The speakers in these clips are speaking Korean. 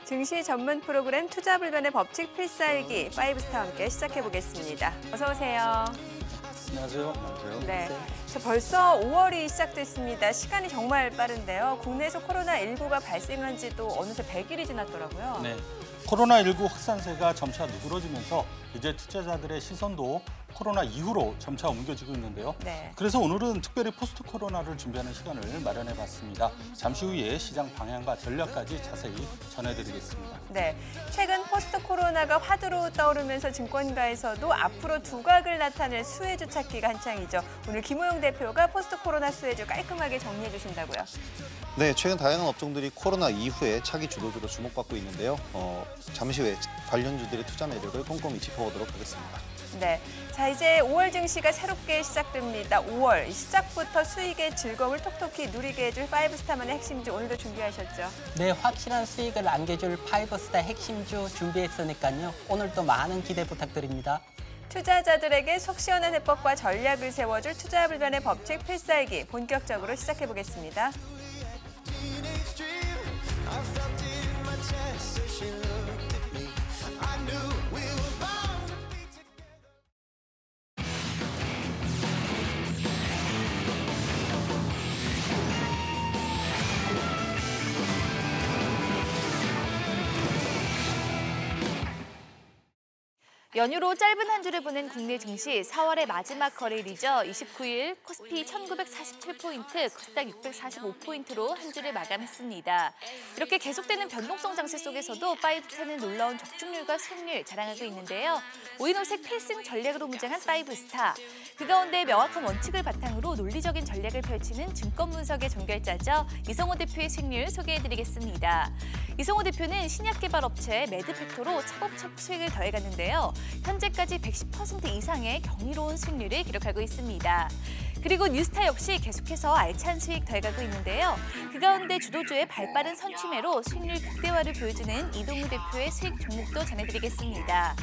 증시 전문 프로그램 투자 불변의 법칙 필살기 파이브스타와 함께 시작해 보겠습니다. 어서 오세요. 안녕하세요. 안녕하세요. 네, 벌써 5월이 시작됐습니다. 시간이 정말 빠른데요. 국내에서 코로나19가 발생한 지도 어느새 100일이 지났더라고요. 네, 코로나19 확산세가 점차 누그러지면서 이제 투자자들의 시선도 코로나 이후로 점차 옮겨지고 있는데요. 네. 그래서 오늘은 특별히 포스트 코로나를 준비하는 시간을 마련해봤습니다. 잠시 후에 시장 방향과 전략까지 자세히 전해드리겠습니다. 네, 최근 포스트 코로나가 화두로 떠오르면서 증권가에서도 앞으로 두각을 나타낼 수혜주 찾기가 한창이죠. 오늘 김호영 대표가 포스트 코로나 수혜주 깔끔하게 정리해 주신다고요. 네, 최근 다양한 업종들이 코로나 이후에 차기 주도주로 주목받고 있는데요. 잠시 후에 관련주들의 투자 매력을 꼼꼼히 짚어보도록 하겠습니다. 네, 자 이제 5월 증시가 새롭게 시작됩니다. 5월 시작부터 수익의 즐거움을 톡톡히 누리게 해줄 파이브스타만의 핵심주 오늘도 준비하셨죠? 네, 확실한 수익을 안겨줄 파이브스타 핵심주 준비했으니까요. 오늘도 많은 기대 부탁드립니다. 투자자들에게 속 시원한 해법과 전략을 세워줄 투자 불변의 법칙 필살기 본격적으로 시작해 보겠습니다. 연휴로 짧은 한 주를 보낸 국내 증시 4월의 마지막 거래일이죠. 29일 코스피 1947포인트, 코스닥 645포인트로 한 주를 마감했습니다. 이렇게 계속되는 변동성 장세 속에서도 파이브스타는 놀라운 적중률과 수익률 자랑하고 있는데요. 오인오색 필승 전략으로 무장한 파이브스타. 그 가운데 명확한 원칙을 바탕으로 논리적인 전략을 펼치는 증권 분석의 종결자죠. 이성호 대표의 수익률 소개해드리겠습니다. 이성호 대표는 신약개발업체 매드팩토로 차곡차곡 수익을 더해갔는데요. 현재까지 110% 이상의 경이로운 수익률을 기록하고 있습니다. 그리고 뉴스타 역시 계속해서 알찬 수익 더해가고 있는데요. 그 가운데 주도주의 발빠른 선취매로 수익률 극대화를 보여주는 이동우 대표의 수익 종목도 전해드리겠습니다.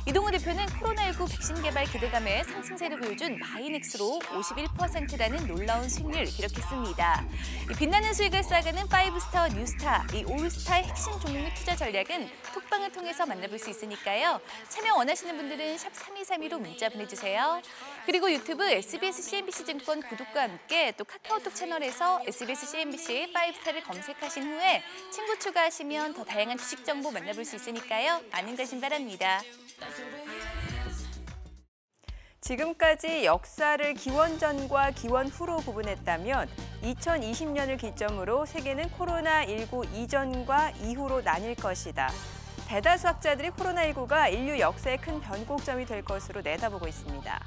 이동우 대표는 코로나19 백신 개발 기대감에 상승세를 보여준 바이넥스로 51%라는 놀라운 수익률을 기록했습니다. 빛나는 수익을 쌓아가는 파이브스타와 뉴스타, 이 올스타의 핵심 종목 및 투자 전략은 톡방을 통해서 만나볼 수 있으니까요. 참여 원하시는 분들은 샵 3232로 문자 보내주세요. 그리고 유튜브 SBS CNBC 증권 구독과 함께 또 카카오톡 채널에서 SBS CNBC 파이브스타를 검색하신 후에 친구 추가하시면 더 다양한 주식 정보 만나볼 수 있으니까요. 많은 관심 바랍니다. 지금까지 역사를 기원 전과 기원 후로 구분했다면 2020년을 기점으로 세계는 코로나19 이전과 이후로 나뉠 것이다. 대다수 학자들이 코로나19가 인류 역사의 큰 변곡점이 될 것으로 내다보고 있습니다.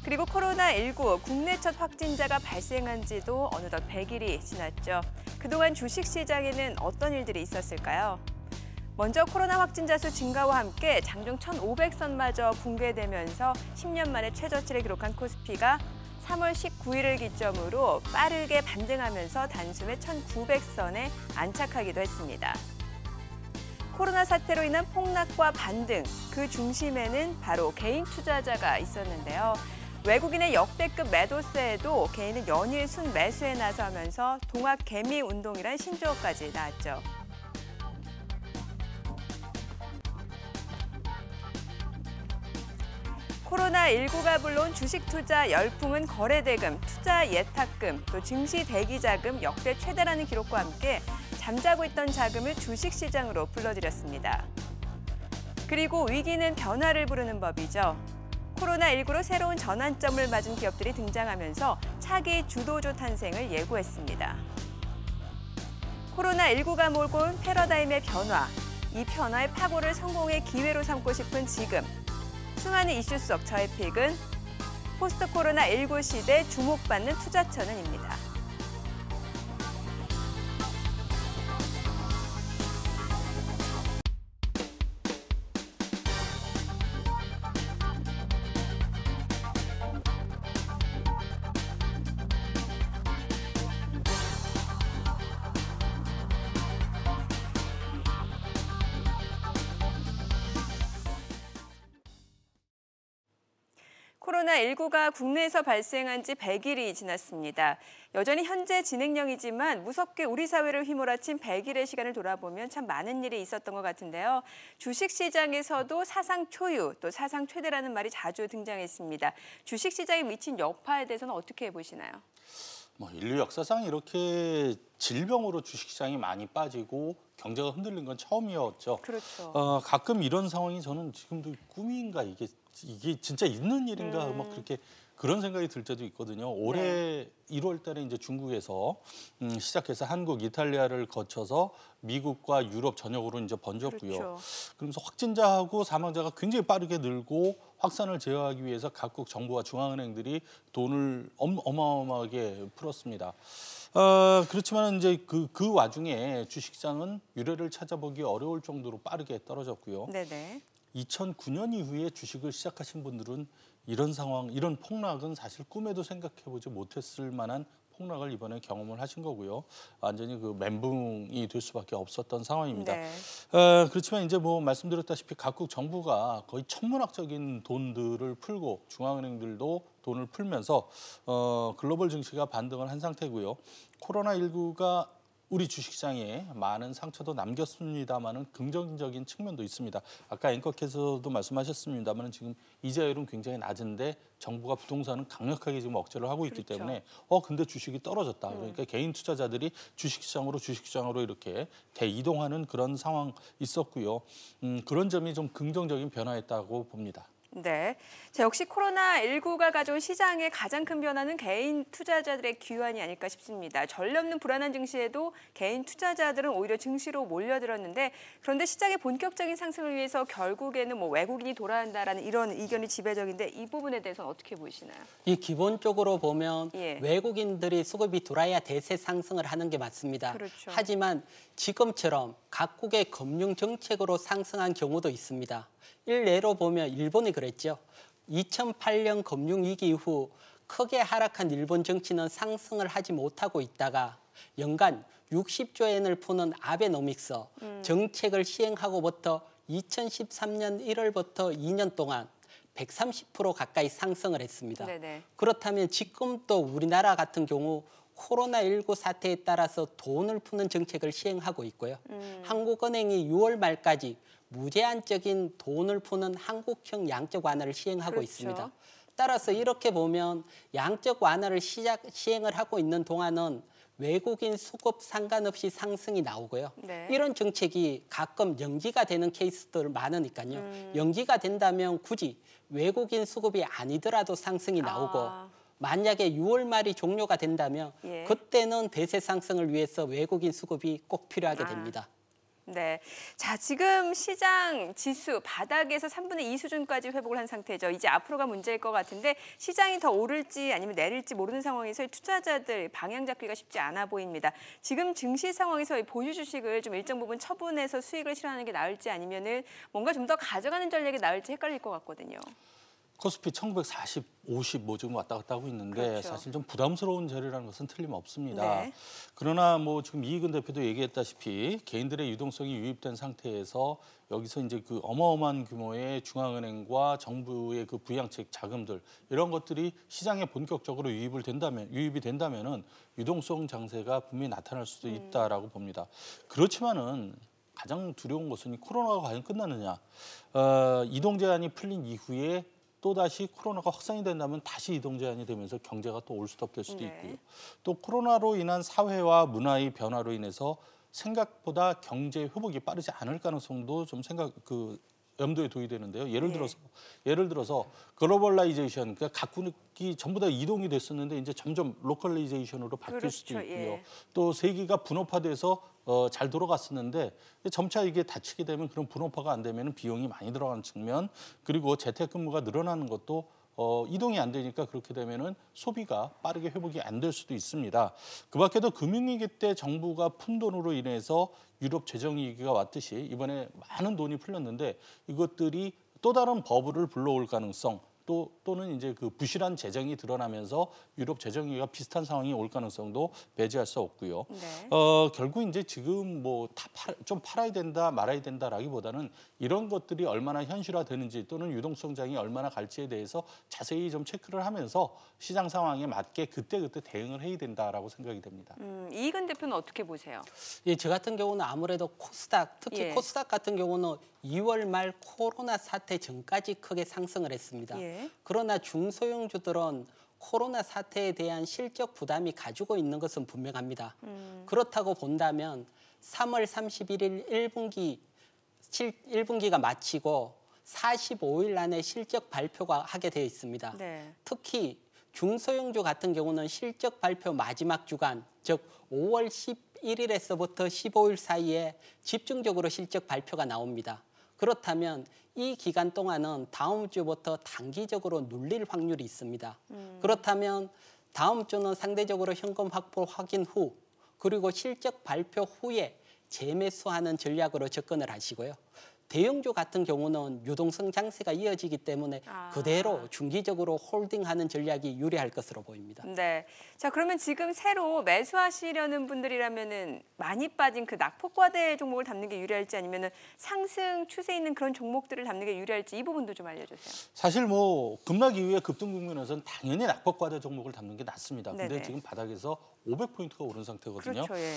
그리고 코로나19 국내 첫 확진자가 발생한 지도 어느덧 100일이 지났죠. 그동안 주식시장에는 어떤 일들이 있었을까요? 먼저 코로나 확진자 수 증가와 함께 장중 1,500선마저 붕괴되면서 10년 만에 최저치를 기록한 코스피가 3월 19일을 기점으로 빠르게 반등하면서 단숨에 1,900선에 안착하기도 했습니다. 코로나 사태로 인한 폭락과 반등, 그 중심에는 바로 개인 투자자가 있었는데요. 외국인의 역대급 매도세에도 개인은 연일 순매수에 나서면서 동학 개미 운동이란 신조어까지 나왔죠. 코로나19가 불러온 주식 투자 열풍은 거래대금, 투자 예탁금, 또 증시 대기자금 역대 최다라는 기록과 함께 잠자고 있던 자금을 주식시장으로 불러들였습니다. 그리고 위기는 변화를 부르는 법이죠. 코로나19로 새로운 전환점을 맞은 기업들이 등장하면서 차기 주도주 탄생을 예고했습니다. 코로나19가 몰고 온 패러다임의 변화, 이 변화의 파고를 성공의 기회로 삼고 싶은 지금. 수많은 이슈 속 저의 픽은 포스트 코로나19 시대 주목받는 투자처는입니다. 코로나19가 국내에서 발생한 지 100일이 지났습니다. 여전히 현재 진행형이지만 무섭게 우리 사회를 휘몰아친 100일의 시간을 돌아보면 참 많은 일이 있었던 것 같은데요. 주식시장에서도 사상 초유, 또 사상 최대라는 말이 자주 등장했습니다. 주식시장에 미친 여파에 대해서는 어떻게 보시나요? 인류 역사상 이렇게 질병으로 주식시장이 많이 빠지고 경제가 흔들린 건 처음이었죠. 그렇죠. 가끔 이런 상황이 저는 지금도 꿈인가 이게 진짜 있는 일인가 그렇게 그런 생각이 들 때도 있거든요. 올해 1월 달에 이제 중국에서 시작해서 한국, 이탈리아를 거쳐서 미국과 유럽 전역으로 이제 번졌고요. 그렇죠. 그러면서 확진자하고 사망자가 굉장히 빠르게 늘고 확산을 제어하기 위해서 각국 정부와 중앙은행들이 돈을 어마어마하게 풀었습니다. 그렇지만 이제 그 와중에 주식시장은 유례를 찾아보기 어려울 정도로 빠르게 떨어졌고요. 네네. 2009년 이후에 주식을 시작하신 분들은 이런 상황, 이런 폭락은 사실 꿈에도 생각해보지 못했을 만한 폭락을 이번에 경험을 하신 거고요. 완전히 그 멘붕이 될 수밖에 없었던 상황입니다. 네. 그렇지만 이제 말씀드렸다시피 각국 정부가 거의 천문학적인 돈들을 풀고 중앙은행들도 돈을 풀면서 글로벌 증시가 반등을 한 상태고요. 코로나19가 우리 주식시장에 많은 상처도 남겼습니다만은 긍정적인 측면도 있습니다. 아까 앵커께서도 말씀하셨습니다만은 지금 이자율은 굉장히 낮은데 정부가 부동산은 강력하게 지금 억제를 하고 있기 그렇죠. 때문에 근데 주식이 떨어졌다. 그러니까 개인 투자자들이 주식시장으로 이렇게 대이동하는 그런 상황 있었고요. 그런 점이 좀 긍정적인 변화였다고 봅니다. 네. 자, 역시 코로나19가 가져온 시장의 가장 큰 변화는 개인 투자자들의 귀환이 아닐까 싶습니다. 전례 없는 불안한 증시에도 개인 투자자들은 오히려 증시로 몰려들었는데 그런데 시장의 본격적인 상승을 위해서 결국에는 외국인이 돌아야 한다라는 이런 의견이 지배적인데 이 부분에 대해서는 어떻게 보시나요? 이 기본적으로 보면 예. 외국인들이 수급이 들어와야 대세 상승을 하는 게 맞습니다. 그렇죠. 하지만 지금처럼 각국의 금융 정책으로 상승한 경우도 있습니다. 일례로 보면 일본이 그랬죠. 2008년 금융위기 이후 크게 하락한 일본 정치는 상승을 하지 못하고 있다가 연간 60조 엔을 푸는 아베노믹스 정책을 시행하고부터 2013년 1월부터 2년 동안 130% 가까이 상승을 했습니다. 네네. 그렇다면 지금 또 우리나라 같은 경우 코로나19 사태에 따라서 돈을 푸는 정책을 시행하고 있고요. 한국은행이 6월 말까지 무제한적인 돈을 푸는 한국형 양적 완화를 시행하고 그렇죠. 있습니다. 따라서 이렇게 보면 양적 완화를 시행을 하고 있는 동안은 외국인 수급 상관없이 상승이 나오고요. 네. 이런 정책이 가끔 연기가 되는 케이스들 많으니까요. 연기가 된다면 굳이 외국인 수급이 아니더라도 상승이 나오고 만약에 6월 말이 종료가 된다면 예. 그때는 대세 상승을 위해서 외국인 수급이 꼭 필요하게 됩니다. 네. 자, 지금 시장 지수 바닥에서 3분의 2 수준까지 회복을 한 상태죠. 이제 앞으로가 문제일 것 같은데 시장이 더 오를지 아니면 내릴지 모르는 상황에서 투자자들 방향 잡기가 쉽지 않아 보입니다. 지금 증시 상황에서 보유 주식을 좀 일정 부분 처분해서 수익을 실현하는 게 나을지 아니면은 뭔가 좀 더 가져가는 전략이 나을지 헷갈릴 것 같거든요. 코스피 1940, 50 지금 왔다 갔다 하고 있는데 그렇죠. 사실 좀 부담스러운 자리라는 것은 틀림없습니다. 네. 그러나 지금 이익은 대표도 얘기했다시피 개인들의 유동성이 유입된 상태에서 여기서 이제 그 어마어마한 규모의 중앙은행과 정부의 그 부양책 자금들 이런 것들이 시장에 본격적으로 유입이 된다면은 유동성 장세가 분명히 나타날 수도 있다라고 봅니다. 그렇지만은 가장 두려운 것은 코로나가 과연 끝나느냐. 이동 제한이 풀린 이후에 또다시 코로나가 확산이 된다면 다시 이동 제한이 되면서 경제가 또 올스톱될 수도 있고요. 또 코로나로 인한 사회와 문화의 변화로 인해서 생각보다 경제 회복이 빠르지 않을 가능성도 좀 염두에 둬야 되는데요. 예를 들어서 글로벌라이제이션, 그러니까 각국이 전부 다 이동이 됐었는데 이제 점점 로컬라이제이션으로 바뀔 수도 있고요. 예. 또 세계가 분업화돼서 잘 돌아갔었는데 점차 이게 닫히게 되면 그런 분업화가 안 되면 비용이 많이 들어가는 측면, 그리고 재택근무가 늘어나는 것도 이동이 안 되니까 그렇게 되면은 소비가 빠르게 회복이 안 될 수도 있습니다. 그 밖에도 금융위기 때 정부가 푼 돈으로 인해서 유럽 재정위기가 왔듯이 이번에 많은 돈이 풀렸는데 이것들이 또 다른 버블을 불러올 가능성, 또는 이제 그 부실한 재정이 드러나면서 유럽 재정위기가 비슷한 상황이 올 가능성도 배제할 수 없고요. 네. 결국 이제 지금 뭐 좀 팔아야 된다 말아야 된다라기보다는 이런 것들이 얼마나 현실화되는지 또는 유동성장이 얼마나 갈지에 대해서 자세히 좀 체크를 하면서 시장 상황에 맞게 그때그때 대응을 해야 된다라고 생각이 됩니다. 이익은 대표는 어떻게 보세요? 예, 저 같은 경우는 아무래도 코스닥, 특히 예. 코스닥 같은 경우는 2월 말 코로나 사태 전까지 크게 상승을 했습니다. 예. 그러나 중소형주들은 코로나 사태에 대한 실적 부담이 가지고 있는 것은 분명합니다. 그렇다고 본다면 3월 31일 1분기가 마치고 45일 안에 실적 발표가 하게 되어 있습니다. 네. 특히 중소형주 같은 경우는 실적 발표 마지막 주간, 즉 5월 11일에서부터 15일 사이에 집중적으로 실적 발표가 나옵니다. 그렇다면 이 기간 동안은 다음 주부터 단기적으로 눌릴 확률이 있습니다. 그렇다면 다음 주는 상대적으로 현금 확보 확인 후 그리고 실적 발표 후에 재매수하는 전략으로 접근을 하시고요. 대형주 같은 경우는 유동성 장세가 이어지기 때문에 그대로 중기적으로 홀딩하는 전략이 유리할 것으로 보입니다. 네. 자, 그러면 지금 새로 매수하시려는 분들이라면은 많이 빠진 그 낙폭과대 종목을 담는 게 유리할지 아니면은 상승 추세 있는 그런 종목들을 담는 게 유리할지 이 부분도 좀 알려주세요. 사실 뭐 급락 이후에 급등 국면에서는 당연히 낙폭과대 종목을 담는 게 낫습니다. 근데 네네. 지금 바닥에서 500포인트가 오른 상태거든요. 그렇죠. 예.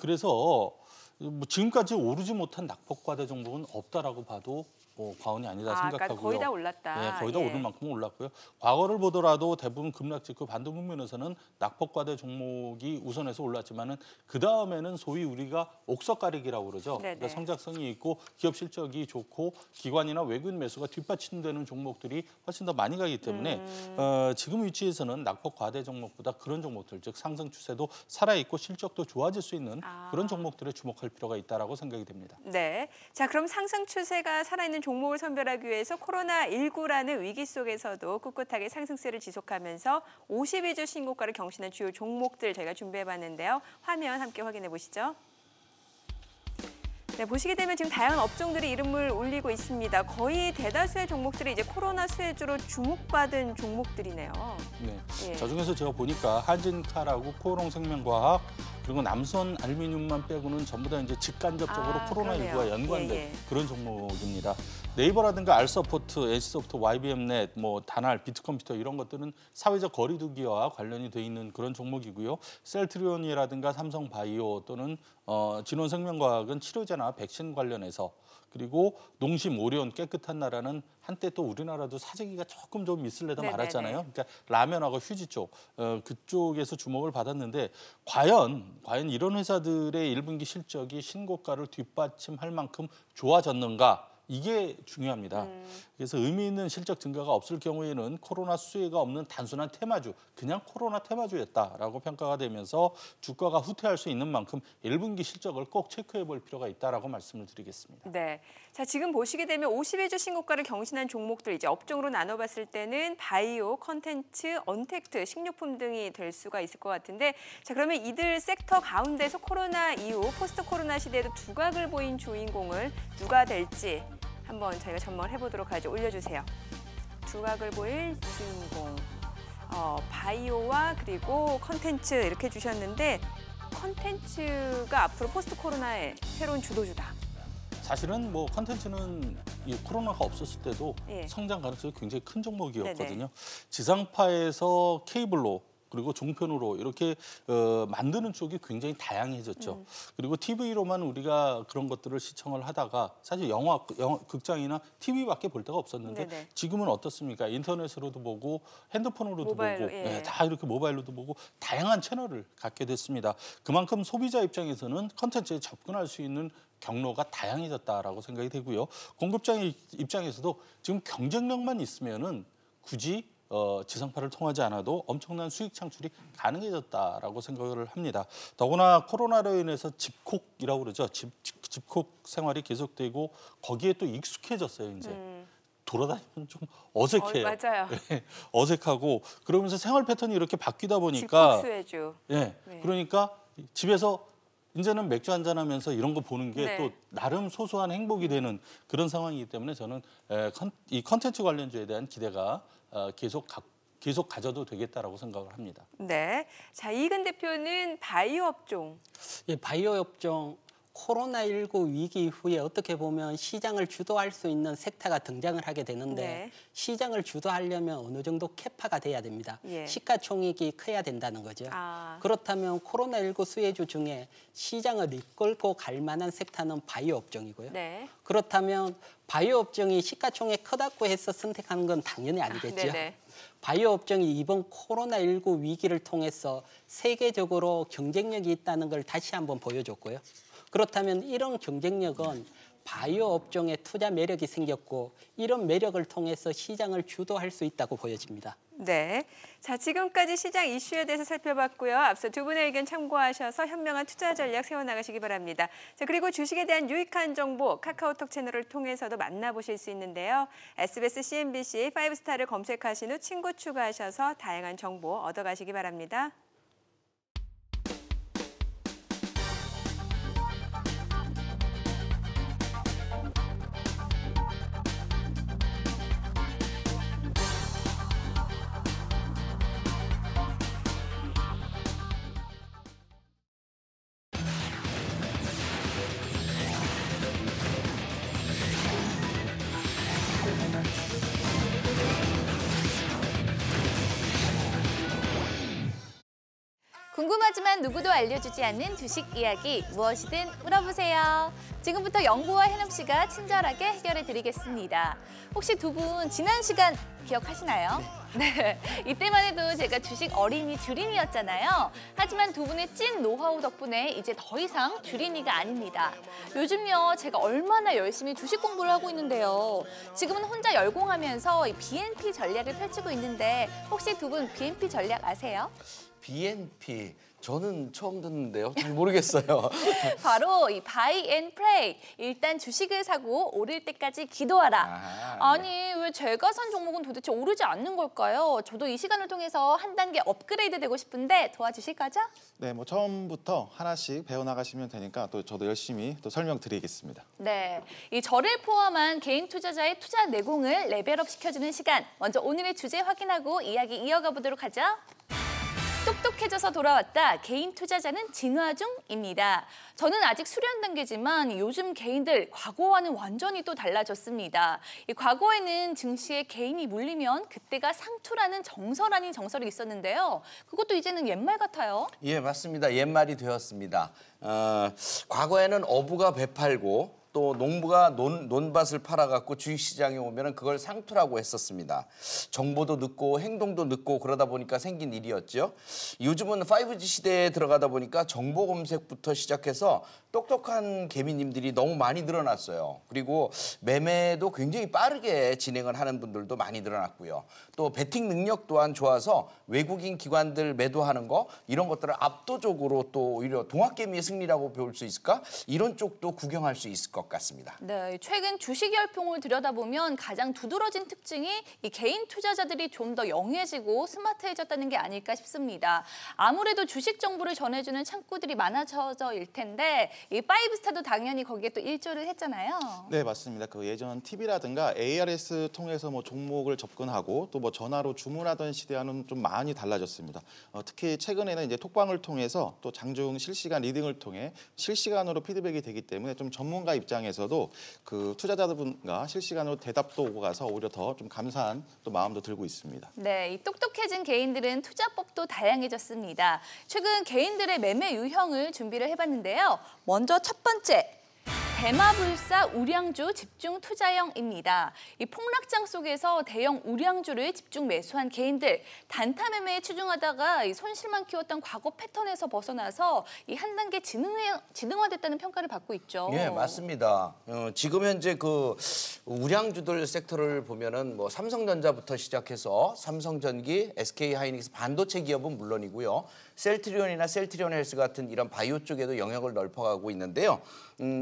그래서 뭐 지금까지 오르지 못한 낙폭과대 종목은 없다라고 봐도 뭐 과언이 아니다 생각하고요. 그러니까 거의 다 올랐다. 네, 거의 다 예. 오를 만큼 올랐고요. 과거를 보더라도 대부분 급락 직후 반등 국면에서는 낙폭과대 종목이 우선해서 올랐지만은 그 다음에는 소위 우리가 옥석 가리기라고 그러죠. 네네. 그러니까 성장성이 있고 기업 실적이 좋고 기관이나 외국인 매수가 뒷받침되는 종목들이 훨씬 더 많이 가기 때문에 지금 위치에서는 낙폭과대 종목보다 그런 종목들, 즉 상승 추세도 살아있고 실적도 좋아질 수 있는 그런 종목들에 주목할 필요가 있다라고 생각이 됩니다. 네. 자, 그럼 상승 추세가 살아있는 종목을 선별하기 위해서 코로나19라는 위기 속에서도 꿋꿋하게 상승세를 지속하면서 52주 신고가를 경신한 주요 종목들 저희가 준비해봤는데요. 화면 함께 확인해 보시죠. 네, 보시게 되면 지금 다양한 업종들이 이름을 올리고 있습니다. 거의 대다수의 종목들이 이제 코로나 수혜주로 주목받은 종목들이네요. 네. 예. 저 중에서 제가 보니까 한진칼하고 코오롱생명과학 그리고 남선 알루미늄만 빼고는 전부 다 이제 직간접적으로 코로나19와 그러네요. 연관된 예, 예. 그런 종목입니다. 네이버라든가 알서포트, NC소프트, YBM넷, 뭐 다날, 비트컴퓨터 이런 것들은 사회적 거리두기와 관련이 돼 있는 그런 종목이고요. 셀트리온이라든가 삼성바이오 또는 진원생명과학은 치료제나 백신 관련해서 그리고 농심, 오리온, 깨끗한 나라는 한때 또 우리나라도 사재기가 조금 좀 있을래다 네네네. 말았잖아요. 그러니까 라면하고 휴지 쪽 그쪽에서 주목을 받았는데 과연 이런 회사들의 1분기 실적이 신고가를 뒷받침할 만큼 좋아졌는가? 이게 중요합니다. 그래서 의미 있는 실적 증가가 없을 경우에는 코로나 수혜가 없는 단순한 테마주, 그냥 코로나 테마주였다라고 평가가 되면서 주가가 후퇴할 수 있는 만큼 1분기 실적을 꼭 체크해 볼 필요가 있다라고 말씀을 드리겠습니다. 네. 자, 지금 보시게 되면 52주 신고가를 경신한 종목들 이제 업종으로 나눠봤을 때는 바이오, 컨텐츠, 언택트, 식료품 등이 될 수가 있을 것 같은데 자, 그러면 이들 섹터 가운데서 코로나 이후 포스트 코로나 시대에도 두각을 보인 주인공을 누가 될지 한번 저희가 전망을 해보도록 하죠. 올려주세요. 두각을 보일 주인공. 바이오와 그리고 컨텐츠 이렇게 주셨는데 컨텐츠가 앞으로 포스트 코로나의 새로운 주도주다. 사실은 뭐 컨텐츠는 이 코로나가 없었을 때도 예. 성장 가능성이 굉장히 큰 종목이었거든요. 네네. 지상파에서 케이블로 그리고 종편으로 이렇게 만드는 쪽이 굉장히 다양해졌죠. 그리고 TV로만 우리가 그런 것들을 시청을 하다가 사실 영화 극장이나 TV밖에 볼 데가 없었는데 네네. 지금은 어떻습니까? 인터넷으로도 보고 핸드폰으로도 모바일로, 보고 예. 네, 다 이렇게 모바일로도 보고 다양한 채널을 갖게 됐습니다. 그만큼 소비자 입장에서는 컨텐츠에 접근할 수 있는 경로가 다양해졌다라고 생각이 되고요. 공급자 입장에서도 지금 경쟁력만 있으면은 굳이 지상파를 통하지 않아도 엄청난 수익 창출이 가능해졌다라고 생각을 합니다. 더구나 코로나로 인해서 집콕이라고 그러죠. 집콕 생활이 계속되고 거기에 또 익숙해졌어요. 이제 돌아다니면 좀 어색해요. 맞아요. 네, 어색하고 그러면서 생활 패턴이 이렇게 바뀌다 보니까 집콕수혜주. 네, 네. 그러니까 집에서 이제는 맥주 한잔하면서 이런 거 보는 게 또 네. 나름 소소한 행복이 되는 그런 상황이기 때문에 저는 이 컨텐츠 관련주에 대한 기대가 계속 가져도 되겠다라고 생각을 합니다. 네. 자, 이근 대표는 바이오 업종. 예, 바이오 업종 코로나19 위기 이후에 어떻게 보면 시장을 주도할 수 있는 섹터가 등장을 하게 되는데 네. 시장을 주도하려면 어느 정도 캐파가 돼야 됩니다. 예. 시가총액이 커야 된다는 거죠. 아. 그렇다면 코로나19 수혜주 중에 시장을 이끌고 갈 만한 섹터는 바이오 업종이고요. 네. 그렇다면 바이오 업종이 시가총액 크다고 해서 선택하는 건 당연히 아니겠죠. 네네. 바이오 업종이 이번 코로나19 위기를 통해서 세계적으로 경쟁력이 있다는 걸 다시 한번 보여줬고요. 그렇다면 이런 경쟁력은 바이오 업종에 투자 매력이 생겼고 이런 매력을 통해서 시장을 주도할 수 있다고 보여집니다. 네. 자, 지금까지 시장 이슈에 대해서 살펴봤고요. 앞서 두 분의 의견 참고하셔서 현명한 투자 전략 세워나가시기 바랍니다. 자, 그리고 주식에 대한 유익한 정보 카카오톡 채널을 통해서도 만나보실 수 있는데요. SBS CNBC 5스타를 검색하신 후 친구 추가하셔서 다양한 정보 얻어가시기 바랍니다. 궁금하지만 누구도 알려주지 않는 주식 이야기 무엇이든 물어보세요. 지금부터 영구와 혜영 씨가 친절하게 해결해 드리겠습니다. 혹시 두 분 지난 시간 기억하시나요? 네. 이때만 해도 제가 주식 어린이 주린이였잖아요. 하지만 두 분의 찐 노하우 덕분에 이제 더 이상 주린이가 아닙니다. 요즘요, 제가 얼마나 열심히 주식 공부를 하고 있는데요. 지금은 혼자 열공하면서 이 BNP 전략을 펼치고 있는데 혹시 두 분 BNP 전략 아세요? BNP 저는 처음 듣는데요. 잘 모르겠어요. 바로 이 바이 앤 프레이. 일단 주식을 사고 오를 때까지 기도하라. 아니 왜 제가 산 종목은 도대체 오르지 않는 걸까요? 저도 이 시간을 통해서 한 단계 업그레이드 되고 싶은데 도와주실 거죠? 네, 뭐 처음부터 하나씩 배워나가시면 되니까 또 저도 열심히 또 설명드리겠습니다. 네, 이 저를 포함한 개인 투자자의 투자 내공을 레벨업 시켜주는 시간. 먼저 오늘의 주제 확인하고 이야기 이어가 보도록 하죠. 똑똑해져서 돌아왔다. 개인 투자자는 진화 중입니다. 저는 아직 수련 단계지만 요즘 개인들 과거와는 완전히 또 달라졌습니다. 이 과거에는 증시에 개인이 물리면 그때가 상투라는 정설 아닌 정설이 있었는데요. 그것도 이제는 옛말 같아요. 예, 맞습니다. 옛말이 되었습니다. 과거에는 어부가 배 팔고 또 농부가 논밭을 팔아갖고 주식시장에 오면은 그걸 상투라고 했었습니다. 정보도 늦고 행동도 늦고 그러다 보니까 생긴 일이었죠. 요즘은 5G 시대에 들어가다 보니까 정보 검색부터 시작해서 똑똑한 개미님들이 너무 많이 늘어났어요. 그리고 매매도 굉장히 빠르게 진행을 하는 분들도 많이 늘어났고요. 또 베팅 능력 또한 좋아서 외국인 기관들 매도하는 거 이런 것들을 압도적으로 또 오히려 동학개미의 승리라고 볼 수 있을까? 이런 쪽도 구경할 수 있을 것 같습니다. 네, 최근 주식 열풍을 들여다보면 가장 두드러진 특징이 이 개인 투자자들이 좀 더 영해지고 스마트해졌다는 게 아닐까 싶습니다. 아무래도 주식 정보를 전해주는 창구들이 많아져서일 텐데 이 5스타도 당연히 거기에 또 일조를 했잖아요. 네, 맞습니다. 그 예전 TV라든가 ARS 통해서 뭐 종목을 접근하고 또 뭐 전화로 주문하던 시대와는 좀 많이 달라졌습니다. 특히 최근에는 이제 톡방을 통해서 또 장중 실시간 리딩을 통해 실시간으로 피드백이 되기 때문에 좀 전문가 입장에서도 그 투자자분과 실시간으로 대답도 오고 가서 오히려 더 좀 감사한 또 마음도 들고 있습니다. 네, 이 똑똑해진 개인들은 투자법도 다양해졌습니다. 최근 개인들의 매매 유형을 준비를 해봤는데요. 먼저 첫 번째. 대마불사 우량주 집중 투자형입니다. 이 폭락장 속에서 대형 우량주를 집중 매수한 개인들, 단타 매매에 치중하다가 이 손실만 키웠던 과거 패턴에서 벗어나서 이 한 단계 지능화됐다는 평가를 받고 있죠. 예, 맞습니다. 지금 현재 그 우량주들 섹터를 보면은 뭐 삼성전자부터 시작해서 삼성전기, SK하이닉스 반도체 기업은 물론이고요. 셀트리온이나 셀트리온 헬스 같은 이런 바이오 쪽에도 영역을 넓혀가고 있는데요.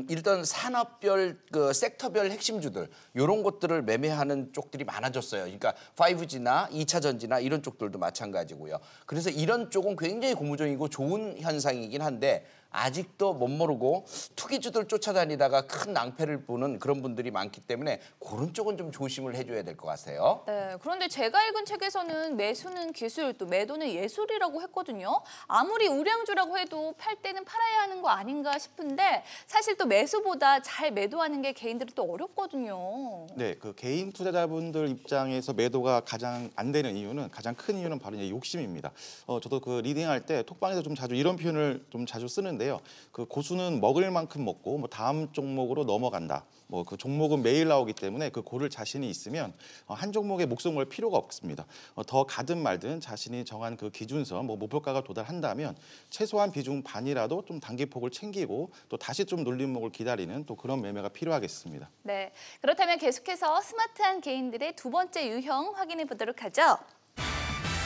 일단 산업별 그 섹터별 핵심주들 이런 것들을 매매하는 쪽들이 많아졌어요. 그러니까 5G나 2차 전지나 이런 쪽들도 마찬가지고요. 그래서 이런 쪽은 굉장히 고무적이고 좋은 현상이긴 한데 아직도 못 모르고 투기주들 쫓아다니다가 큰 낭패를 보는 그런 분들이 많기 때문에 그런 쪽은 좀 조심을 해줘야 될 것 같아요. 네, 그런데 제가 읽은 책에서는 매수는 기술, 또 매도는 예술이라고 했거든요. 아무리 우량주라고 해도 팔 때는 팔아야 하는 거 아닌가 싶은데 사실 또 매수보다 잘 매도하는 게 개인들은 또 어렵거든요. 네, 그 개인 투자자분들 입장에서 매도가 가장 안 되는 이유는 가장 큰 이유는 바로 이제 욕심입니다. 저도 그 리딩할 때 톡방에서 좀 자주 이런 표현을 좀 자주 쓰는데요. 그 고수는 먹을 만큼 먹고 뭐 다음 종목으로 넘어간다. 뭐 그 종목은 매일 나오기 때문에 그 고를 자신이 있으면 한 종목에 목숨 걸 필요가 없습니다. 더 가든 말든 자신이 정한 그 기준선, 뭐 목표가가 도달한다면 최소한 비중 반이라도 좀 단기폭을 챙기고 또 다시 좀 눌림목을 기다리는 또 그런 매매가 필요하겠습니다. 네, 그렇다면 계속해서 스마트한 개인들의 두 번째 유형 확인해 보도록 하죠.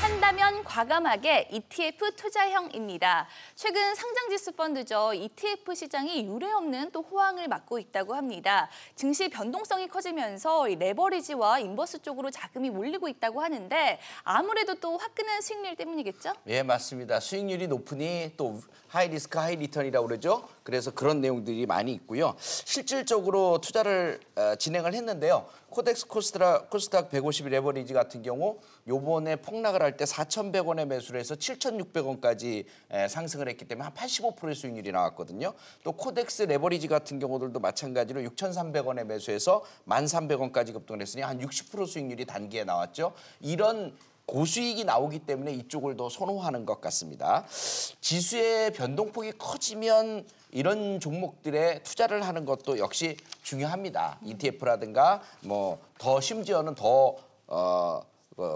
한다면 과감하게 ETF 투자형입니다. 최근 상장지수 펀드죠. ETF 시장이 유례없는 또 호황을 맞고 있다고 합니다. 증시 변동성이 커지면서 레버리지와 인버스 쪽으로 자금이 몰리고 있다고 하는데 아무래도 또 화끈한 수익률 때문이겠죠? 예, 맞습니다. 수익률이 높으니 또 하이 리스크 하이 리턴이라고 그러죠. 그래서 그런 내용들이 많이 있고요. 실질적으로 투자를 진행을 했는데요. 코덱스 코스닥 150 레버리지 같은 경우 요번에 폭락을 할 때 4,100원에 매수를 해서 7,600원까지 상승을 했기 때문에 한 85%의 수익률이 나왔거든요. 또 코덱스 레버리지 같은 경우들도 마찬가지로 6,300원에 매수해서 1,300원까지 급등을 했으니 한 60% 수익률이 단기에 나왔죠. 이런 고수익이 나오기 때문에 이쪽을 더 선호하는 것 같습니다. 지수의 변동폭이 커지면 이런 종목들에 투자를 하는 것도 역시 중요합니다. ETF라든가 뭐 더 심지어는 더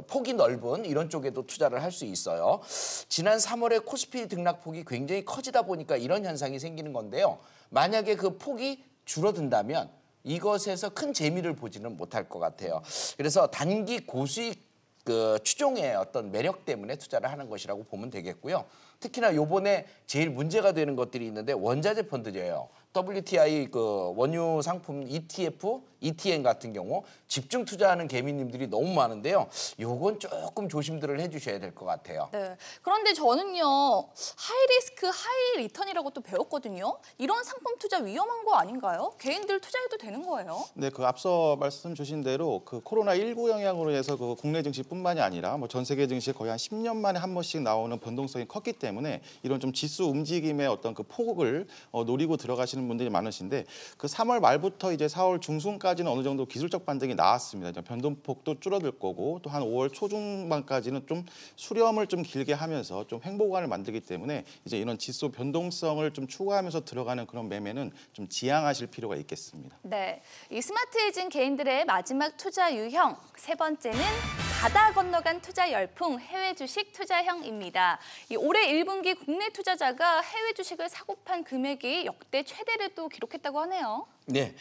폭이 넓은 이런 쪽에도 투자를 할 수 있어요. 지난 3월에 코스피 등락폭이 굉장히 커지다 보니까 이런 현상이 생기는 건데요. 만약에 그 폭이 줄어든다면 이것에서 큰 재미를 보지는 못할 것 같아요. 그래서 단기 고수익 그 추종의 어떤 매력 때문에 투자를 하는 것이라고 보면 되겠고요. 특히나 요번에 제일 문제가 되는 것들이 있는데 원자재 펀드제예요. WTI 그 원유 상품 ETF, ETN 같은 경우 집중 투자하는 개미님들이 너무 많은데요. 요건 조금 조심들을 해주셔야 될 것 같아요. 네. 그런데 저는요, 하이 리스크, 하이 리턴이라고 또 배웠거든요. 이런 상품 투자 위험한 거 아닌가요? 개인들 투자해도 되는 거예요? 네, 그 앞서 말씀 주신 대로 그 코로나19 영향으로 해서 그 국내 증시뿐만이 아니라 뭐 전 세계 증시에 거의 한 10년 만에 한 번씩 나오는 변동성이 컸기 때문에 이런 좀 지수 움직임의 어떤 그 폭을 노리고 들어가시는 분들이 많으신데 그 3월 말부터 이제 4월 중순까지는 어느 정도 기술적 반등이 나왔습니다. 변동폭도 줄어들 거고 또 한 5월 초중반까지는 좀 수렴을 좀 길게 하면서 좀 횡보관을 만들기 때문에 이제 이런 지수 변동성을 좀 추구하면서 들어가는 그런 매매는 좀 지양하실 필요가 있겠습니다. 네, 이 스마트해진 개인들의 마지막 투자 유형 세 번째는 바다 건너간 투자 열풍 해외 주식 투자형입니다. 올해 1분기 국내 투자자가 해외 주식을 사고 판 금액이 역대 최대를 또 기록했다고 하네요. 네,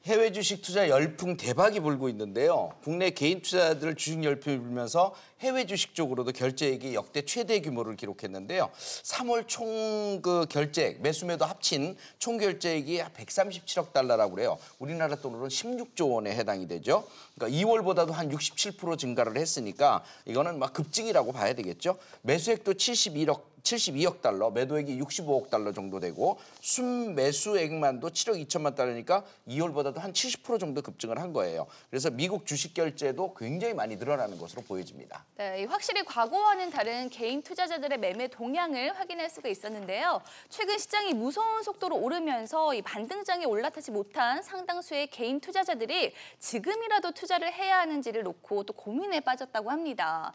해외 주식 투자 열풍 대박이 불고 있는데요. 국내 개인 투자자들 주식 열풍이 불면서 해외 주식 쪽으로도 결제액이 역대 최대 규모를 기록했는데요. 3월 총 그 결제액, 매수매도 합친 총 결제액이 137억 달러라고 그래요. 우리나라 돈으로는 16조 원에 해당이 되죠. 그러니까 2월보다도 한 67% 증가를 했으니까 이거는 막 급증이라고 봐야 되겠죠. 매수액도 72억 달러, 매도액이 65억 달러 정도 되고 순매수액만도 7억 2천만 달러니까 2월보다도 한 70% 정도 급증을 한 거예요. 그래서 미국 주식 결제도 굉장히 많이 늘어나는 것으로 보여집니다. 네, 확실히 과거와는 다른 개인 투자자들의 매매 동향을 확인할 수가 있었는데요. 최근 시장이 무서운 속도로 오르면서 이 반등장에 올라타지 못한 상당수의 개인 투자자들이 지금이라도 투자를 해야 하는지를 놓고 또 고민에 빠졌다고 합니다.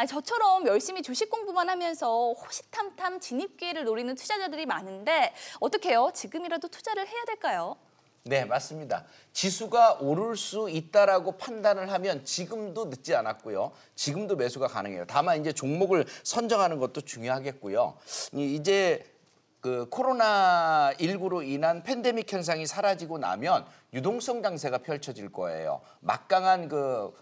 저처럼 열심히 주식 공부만 하면서 호시탐탐 진입 기회를 노리는 투자자들이 많은데 어떻게 해요? 지금이라도 투자를 해야 될까요? 네, 맞습니다. 지수가 오를 수 있다라고 판단을 하면 지금도 늦지 않았고요. 지금도 매수가 가능해요. 다만 이제 종목을 선정하는 것도 중요하겠고요. 이제 그 코로나19로 인한 팬데믹 현상이 사라지고 나면 유동성 장세가 펼쳐질 거예요. 막강한 그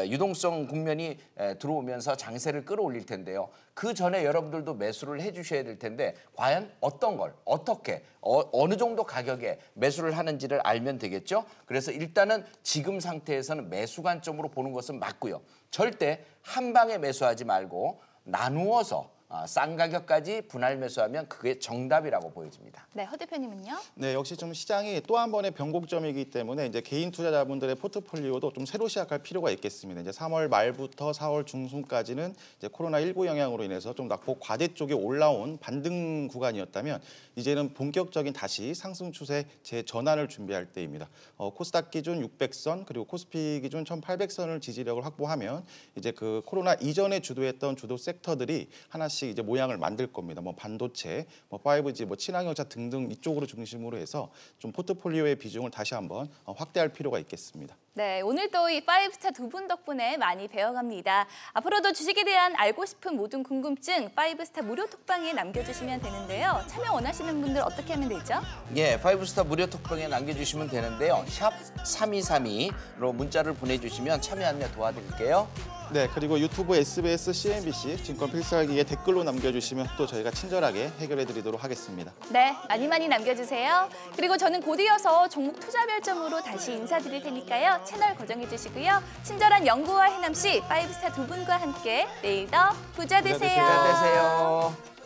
유동성 국면이 들어오면서 장세를 끌어올릴 텐데요. 그 전에 여러분들도 매수를 해주셔야 될 텐데 과연 어떤 걸 어떻게 어느 정도 가격에 매수를 하는지를 알면 되겠죠. 그래서 일단은 지금 상태에서는 매수 관점으로 보는 것은 맞고요. 절대 한 방에 매수하지 말고 나누어서 싼 가격까지 분할 매수하면 그게 정답이라고 보여집니다. 네, 허 대표님은요? 네, 역시 좀 시장이 또 한 번의 변곡점이기 때문에 이제 개인 투자자분들의 포트폴리오도 좀 새로 시작할 필요가 있겠습니다. 이제 3월 말부터 4월 중순까지는 이제 코로나19 영향으로 인해서 좀 낙폭 과대 쪽에 올라온 반등 구간이었다면 이제는 본격적인 다시 상승 추세 재전환을 준비할 때입니다. 코스닥 기준 600선 그리고 코스피 기준 1800선을 지지력을 확보하면 이제 그 코로나 이전에 주도했던 주도 섹터들이 하나씩 이제 모양을 만들 겁니다. 뭐 반도체, 뭐 5G, 뭐 친환경차 등등 이쪽으로 중심으로 해서 좀 포트폴리오의 비중을 다시 한번 확대할 필요가 있겠습니다. 네, 오늘도 이 5스타 두 분 덕분에 많이 배워갑니다. 앞으로도 주식에 대한 알고 싶은 모든 궁금증 5스타 무료 톡방에 남겨주시면 되는데요. 참여 원하시는 분들 어떻게 하면 되죠? 예, 5스타 무료 톡방에 남겨주시면 되는데요. 샵 3232로 문자를 보내주시면 참여 안내 도와드릴게요. 네, 그리고 유튜브 SBS, CNBC 증권 필살기에 댓글로 남겨주시면 또 저희가 친절하게 해결해드리도록 하겠습니다. 네, 많이 남겨주세요. 그리고 저는 곧 이어서 종목 투자 별점으로 다시 인사드릴 테니까요. 채널 고정해주시고요. 친절한 영구와 해남 씨, 5스타 두 분과 함께 내일 더 부자 되세요. 부자 되세요.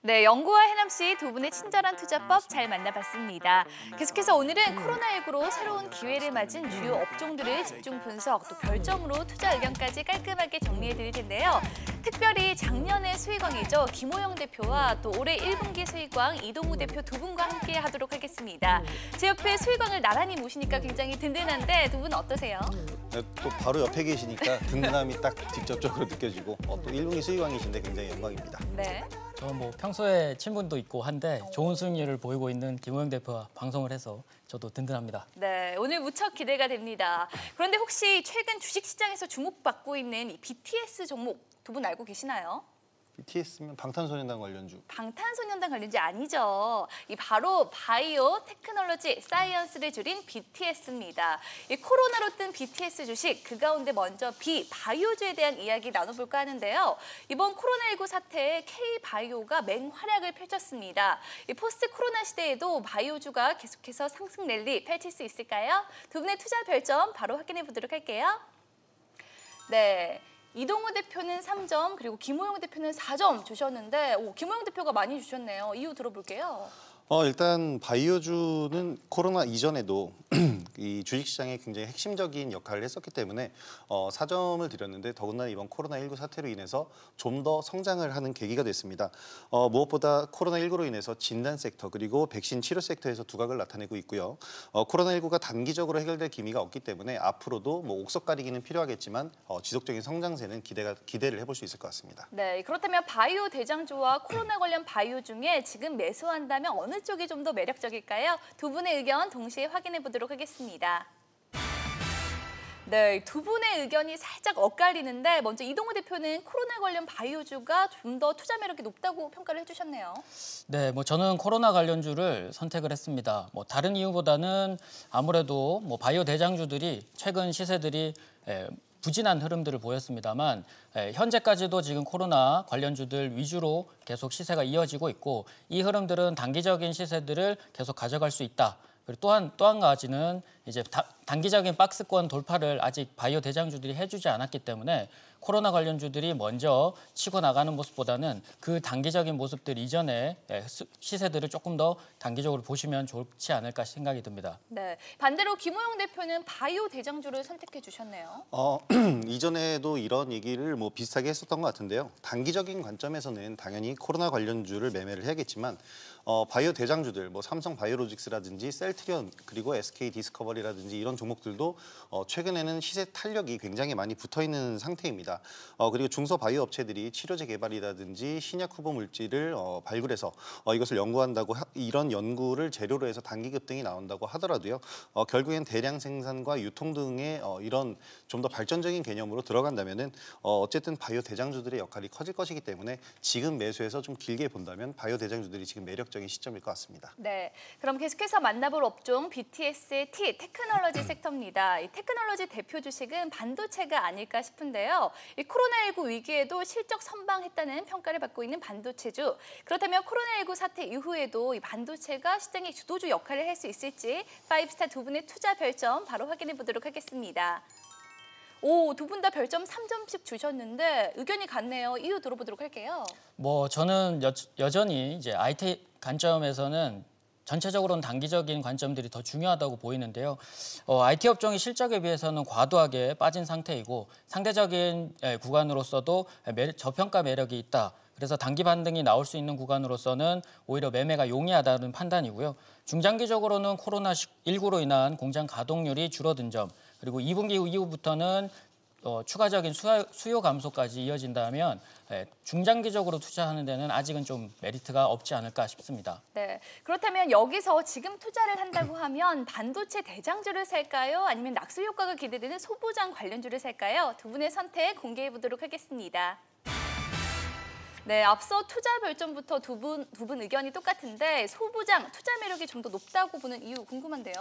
네, 영구와 해남 씨 두 분의 친절한 투자법 잘 만나봤습니다. 계속해서 오늘은 코로나19로 새로운 기회를 맞은 주요 업종들을 집중 분석, 또 별점으로 투자 의견까지 깔끔하게 정리해드릴 텐데요. 특별히 작년의 수익왕이죠. 김호영 대표와 또 올해 1분기 수익왕 이동우 대표 두 분과 함께 하도록 하겠습니다. 제 옆에 수익왕을 나란히 모시니까 굉장히 든든한데 두 분 어떠세요? 네, 또 바로 옆에 계시니까 든든함이 딱 직접적으로 느껴지고 또 1분기 수익왕이신데 굉장히 영광입니다. 네. 저는 뭐 평소에 친분도 있고 한데 좋은 수익률을 보이고 있는 김호영 대표와 방송을 해서 저도 든든합니다. 네, 오늘 무척 기대가 됩니다. 그런데 혹시 최근 주식시장에서 주목받고 있는 이 BTS 종목 두 분 알고 계시나요? BTS면 방탄소년단 관련주. 방탄소년단 관련주 아니죠. 이 바로 바이오 테크놀로지 사이언스를 줄인 BTS입니다. 이 코로나로 뜬 BTS 주식 그 가운데 먼저 바이오주에 대한 이야기 나눠볼까 하는데요. 이번 코로나19 사태에 K바이오가 맹활약을 펼쳤습니다. 이 포스트 코로나 시대에도 바이오주가 계속해서 상승 랠리 펼칠 수 있을까요? 두 분의 투자 별점 바로 확인해 보도록 할게요. 네. 이동우 대표는 3점, 그리고 김호영 대표는 4점 주셨는데 김호영 대표가 많이 주셨네요. 이유 들어볼게요. 일단 바이오주는 코로나 이전에도 이 주식시장에 굉장히 핵심적인 역할을 했었기 때문에 4점을 드렸는데 더군다나 이번 코로나19 사태로 인해서 좀 더 성장을 하는 계기가 됐습니다. 무엇보다 코로나19로 인해서 진단 섹터 그리고 백신 치료 섹터에서 두각을 나타내고 있고요. 코로나19가 단기적으로 해결될 기미가 없기 때문에 앞으로도 뭐 옥석 가리기는 필요하겠지만 지속적인 성장세는 기대를 해볼 수 있을 것 같습니다. 네, 그렇다면 바이오 대장주와 코로나 관련 바이오 중에 지금 매수한다면 어느 쪽이 좀 더 매력적일까요? 두 분의 의견 동시에 확인해 보도록 하겠습니다. 네, 두 분의 의견이 살짝 엇갈리는데 먼저 이동우 대표는 코로나 관련 바이오주가 좀 더 투자 매력이 높다고 평가를 해주셨네요. 네, 뭐 저는 코로나 관련주를 선택을 했습니다. 뭐 다른 이유보다는 아무래도 뭐 바이오 대장주들이 최근 시세들이 부진한 흐름들을 보였습니다만 현재까지도 지금 코로나 관련주들 위주로 계속 시세가 이어지고 있고 이 흐름들은 단기적인 시세들을 계속 가져갈 수 있다. 그리고 또 한 가지는 이제 단기적인 박스권 돌파를 아직 바이오 대장주들이 해주지 않았기 때문에 코로나 관련주들이 먼저 치고 나가는 모습보다는 그 단기적인 모습들 이전에 시세들을 조금 더 단기적으로 보시면 좋지 않을까 생각이 듭니다. 네, 반대로 김호영 대표는 바이오 대장주를 선택해 주셨네요. 이전에도 이런 얘기를 뭐 비슷하게 했었던 것 같은데요. 단기적인 관점에서는 당연히 코로나 관련주를 매매를 해야겠지만 바이오 대장주들, 뭐 삼성 바이오로직스라든지 셀트리온 그리고 SK 디스커버리라든지 이런 종목들도 최근에는 시세 탄력이 굉장히 많이 붙어 있는 상태입니다. 그리고 중소 바이오 업체들이 치료제 개발이라든지 신약 후보 물질을 발굴해서 이것을 연구한다고 이런 연구를 재료로 해서 단기 급등이 나온다고 하더라도요. 결국엔 대량 생산과 유통 등의 이런 좀 더 발전적인 개념으로 들어간다면은 어쨌든 바이오 대장주들의 역할이 커질 것이기 때문에 지금 매수해서 좀 길게 본다면 바이오 대장주들이 지금 매력적인 시점일 것 같습니다. 네, 그럼 계속해서 만나볼 업종 BTS의 테크놀로지 섹터입니다. 이 테크놀로지 대표 주식은 반도체가 아닐까 싶은데요. 이 코로나19 위기에도 실적 선방했다는 평가를 받고 있는 반도체주. 그렇다면 코로나19 사태 이후에도 이 반도체가 시장의 주도주 역할을 할 수 있을지 5스타 두 분의 투자 별점 바로 확인해 보도록 하겠습니다. 두 분 다 별점 3점씩 주셨는데 의견이 같네요. 이유 들어보도록 할게요. 뭐 저는 여전히 이제 IT 관점에서는 전체적으로는 단기적인 관점들이 더 중요하다고 보이는데요. IT 업종이 실적에 비해서는 과도하게 빠진 상태이고 상대적인 구간으로서도 저평가 매력이 있다. 그래서 단기 반등이 나올 수 있는 구간으로서는 오히려 매매가 용이하다는 판단이고요. 중장기적으로는 코로나19로 인한 공장 가동률이 줄어든 점, 그리고 2분기 이후부터는 추가적인 수요 감소까지 이어진다면 중장기적으로 투자하는 데는 아직은 좀 메리트가 없지 않을까 싶습니다. 네, 그렇다면 여기서 지금 투자를 한다고 하면 반도체 대장주를 살까요? 아니면 낙수 효과가 기대되는 소부장 관련주를 살까요? 두 분의 선택 공개해 보도록 하겠습니다. 네, 앞서 투자 별점부터 두 분 의견이 똑같은데 소부장 투자 매력이 좀 더 높다고 보는 이유 궁금한데요.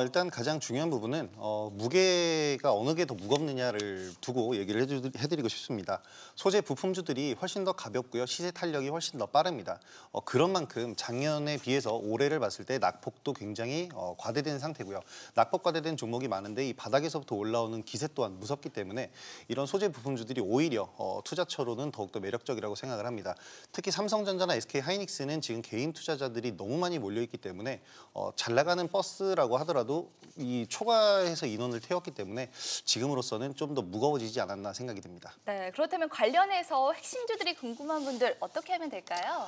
일단 가장 중요한 부분은 무게가 어느 게 더 무겁느냐를 두고 얘기를 해드리고 싶습니다. 소재 부품주들이 훨씬 더 가볍고요. 시세 탄력이 훨씬 더 빠릅니다. 그런 만큼 작년에 비해서 올해를 봤을 때 낙폭도 굉장히 과대된 상태고요. 낙폭 과대된 종목이 많은데 이 바닥에서부터 올라오는 기세 또한 무섭기 때문에 이런 소재 부품주들이 오히려 투자처로는 더욱더 매력적이라고 생각을 합니다. 특히 삼성전자나 SK하이닉스는 지금 개인 투자자들이 너무 많이 몰려있기 때문에 잘 나가는 버스라고 하더라도 이 초과해서 인원을 태웠기 때문에 지금으로서는 좀 더 무거워지지 않았나 생각이 듭니다. 네, 그렇다면 관련해서 핵심주들이 궁금한 분들 어떻게 하면 될까요?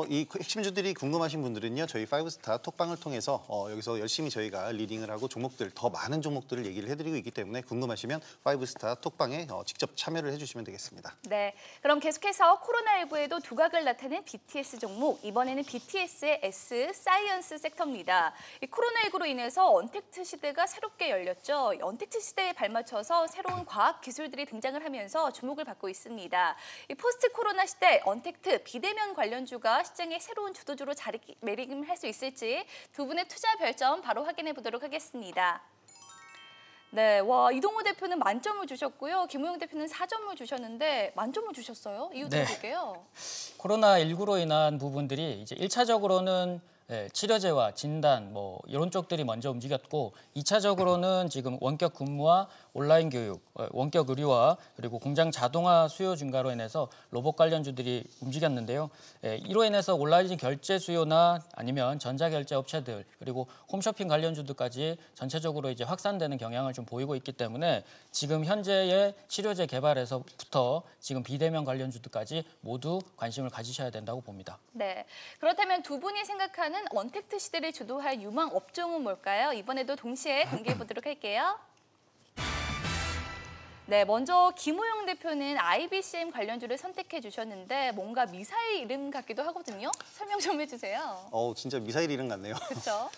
이 핵심주들이 궁금하신 분들은요. 저희 5스타 톡방을 통해서 여기서 열심히 저희가 리딩을 하고 종목들, 더 많은 종목들을 얘기를 해드리고 있기 때문에 궁금하시면 5스타 톡방에 직접 참여를 해주시면 되겠습니다. 네, 그럼 계속해서 코로나19에도 두각을 나타낸 BTS 종목, 이번에는 BTS의 S, 사이언스 섹터입니다. 이 코로나19로 인해서 언택트 시대가 새롭게 열렸죠. 언택트 시대에 발맞춰서 새로운 과학 기술들이 등장을 하면서 주목을 받고 있습니다. 이 포스트 코로나 시대 언택트 비대면 관련주가 시장의 새로운 주도주로 자리매김할 수 있을지 두 분의 투자 별점 바로 확인해 보도록 하겠습니다. 네, 와 이동호 대표는 만점을 주셨고요. 김우영 대표는 4점을 주셨는데 만점을 주셨어요. 이유 들어볼게요. 코로나19로 인한 부분들이 이제 1차적으로는 치료제와 진단 뭐 이런 쪽들이 먼저 움직였고 2차적으로는 지금 원격 근무와 온라인 교육, 원격 의료와 그리고 공장 자동화 수요 증가로 인해서 로봇 관련주들이 움직였는데요. 이로 인해서 온라인 결제 수요나 아니면 전자결제 업체들 그리고 홈쇼핑 관련주들까지 전체적으로 이제 확산되는 경향을 좀 보이고 있기 때문에 지금 현재의 치료제 개발에서부터 지금 비대면 관련주들까지 모두 관심을 가지셔야 된다고 봅니다. 네, 그렇다면 두 분이 생각하는 언택트 시대를 주도할 유망 업종은 뭘까요? 이번에도 동시에 공개해 보도록 할게요. 네, 먼저 김우영 대표는 IBCM 관련주를 선택해 주셨는데 뭔가 미사일 이름 같기도 하거든요. 설명 좀 해주세요. 진짜 미사일 이름 같네요. 그렇죠.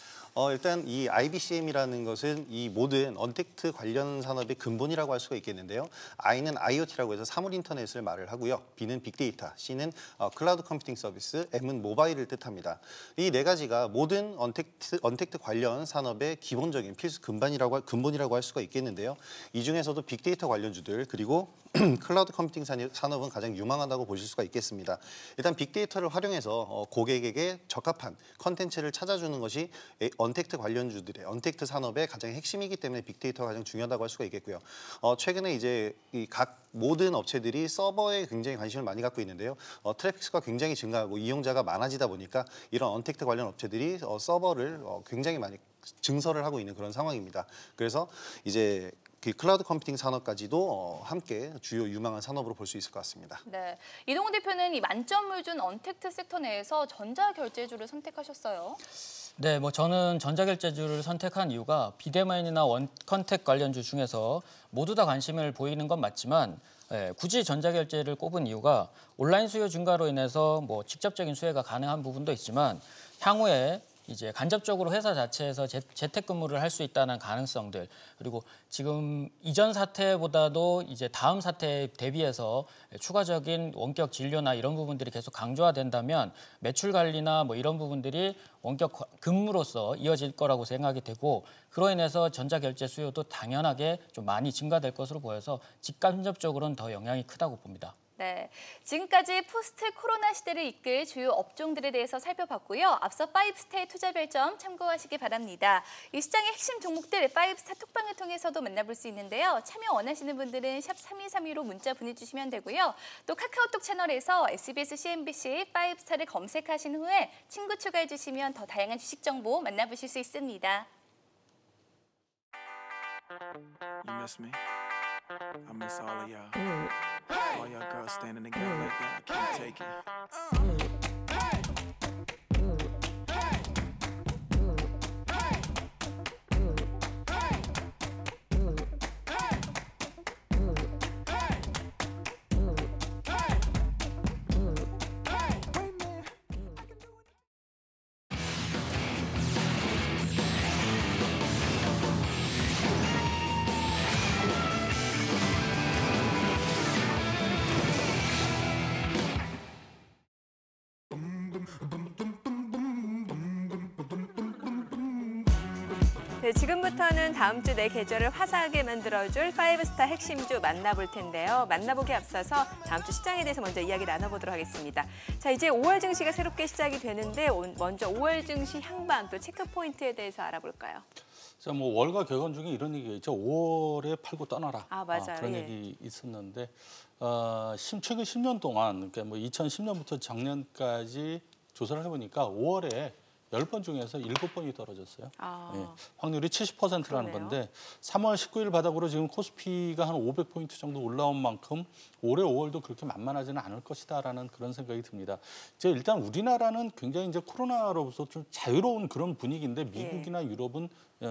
일단 이 IBCM이라는 것은 이 모든 언택트 관련 산업의 근본이라고 할 수가 있겠는데요. I는 IoT라고 해서 사물 인터넷을 말을 하고요. B는 빅데이터, C는 클라우드 컴퓨팅 서비스, M은 모바일을 뜻합니다. 이 네 가지가 모든 언택트 관련 산업의 기본적인 필수 근본이라고 할 수가 있겠는데요. 이 중에서도 빅데이터 관련주들 그리고 클라우드 컴퓨팅 산업은 가장 유망하다고 보실 수가 있겠습니다. 일단 빅데이터를 활용해서 고객에게 적합한 컨텐츠를 찾아주는 것이 언택트 관련주들의 언택트 산업의 가장 핵심이기 때문에 빅데이터가 가장 중요하다고 할 수가 있겠고요. 최근에 이제 이 각 모든 업체들이 서버에 굉장히 관심을 많이 갖고 있는데요. 트래픽 수가 굉장히 증가하고 이용자가 많아지다 보니까 이런 언택트 관련 업체들이 서버를 굉장히 많이 증설을 하고 있는 그런 상황입니다. 그래서 이제 그 클라우드 컴퓨팅 산업까지도 함께 주요 유망한 산업으로 볼 수 있을 것 같습니다. 네, 이동호 대표는 이 만점을 준 언택트 섹터 내에서 전자결제주를 선택하셨어요. 네, 뭐 저는 전자결제주를 선택한 이유가 비대면이나 원컨택 관련주 중에서 모두 다 관심을 보이는 건 맞지만 굳이 전자결제를 꼽은 이유가 온라인 수요 증가로 인해서 뭐 직접적인 수혜가 가능한 부분도 있지만 향후에 이제 간접적으로 회사 자체에서 재택근무를 할 수 있다는 가능성들 그리고 지금 이전 사태보다도 이제 다음 사태에 대비해서 추가적인 원격 진료나 이런 부분들이 계속 강조화된다면 매출 관리나 뭐 이런 부분들이 원격 근무로서 이어질 거라고 생각이 되고 그로 인해서 전자결제 수요도 당연하게 좀 많이 증가될 것으로 보여서 직간접적으로는 더 영향이 크다고 봅니다. 네, 지금까지 포스트 코로나 시대를 이끌 주요 업종들에 대해서 살펴봤고요. 앞서 5스타의 투자 별점 참고하시기 바랍니다. 이 시장의 핵심 종목들 5스타 톡방을 통해서도 만나볼 수 있는데요. 참여 원하시는 분들은 샵 3232로 문자 보내주시면 되고요. 또 카카오톡 채널에서 SBS CNBC 5스타를 검색하신 후에 친구 추가해 주시면 더 다양한 주식 정보 만나보실 수 있습니다. You miss me? I miss all of y'all. All y'all girls standing together like that. I can't take it. 네, 지금부터는 다음 주 내 계절을 화사하게 만들어줄 5스타 핵심주 만나볼 텐데요. 만나보기 앞서서 다음 주 시장에 대해서 먼저 이야기 나눠보도록 하겠습니다. 자, 이제 5월 증시가 새롭게 시작이 되는데 먼저 5월 증시 향방 또 체크 포인트에 대해서 알아볼까요? 자, 뭐 월가 격언 중에 이런 얘기가 있죠. 5월에 팔고 떠나라. 아, 맞아요. 그런 예. 얘기 있었는데 최근 10년 동안 그러니까 뭐 2010년부터 작년까지 조사를 해보니까 5월에 10번 중에서 7번이 떨어졌어요. 예, 확률이 70%라는 그러네요. 건데 3월 19일 바닥으로 지금 코스피가 한 500포인트 정도 올라온 만큼 올해 5월도 그렇게 만만하지는 않을 것이다라는 그런 생각이 듭니다. 이제 일단 우리나라는 굉장히 이제 코로나로부터 좀 자유로운 그런 분위기인데 미국이나 유럽은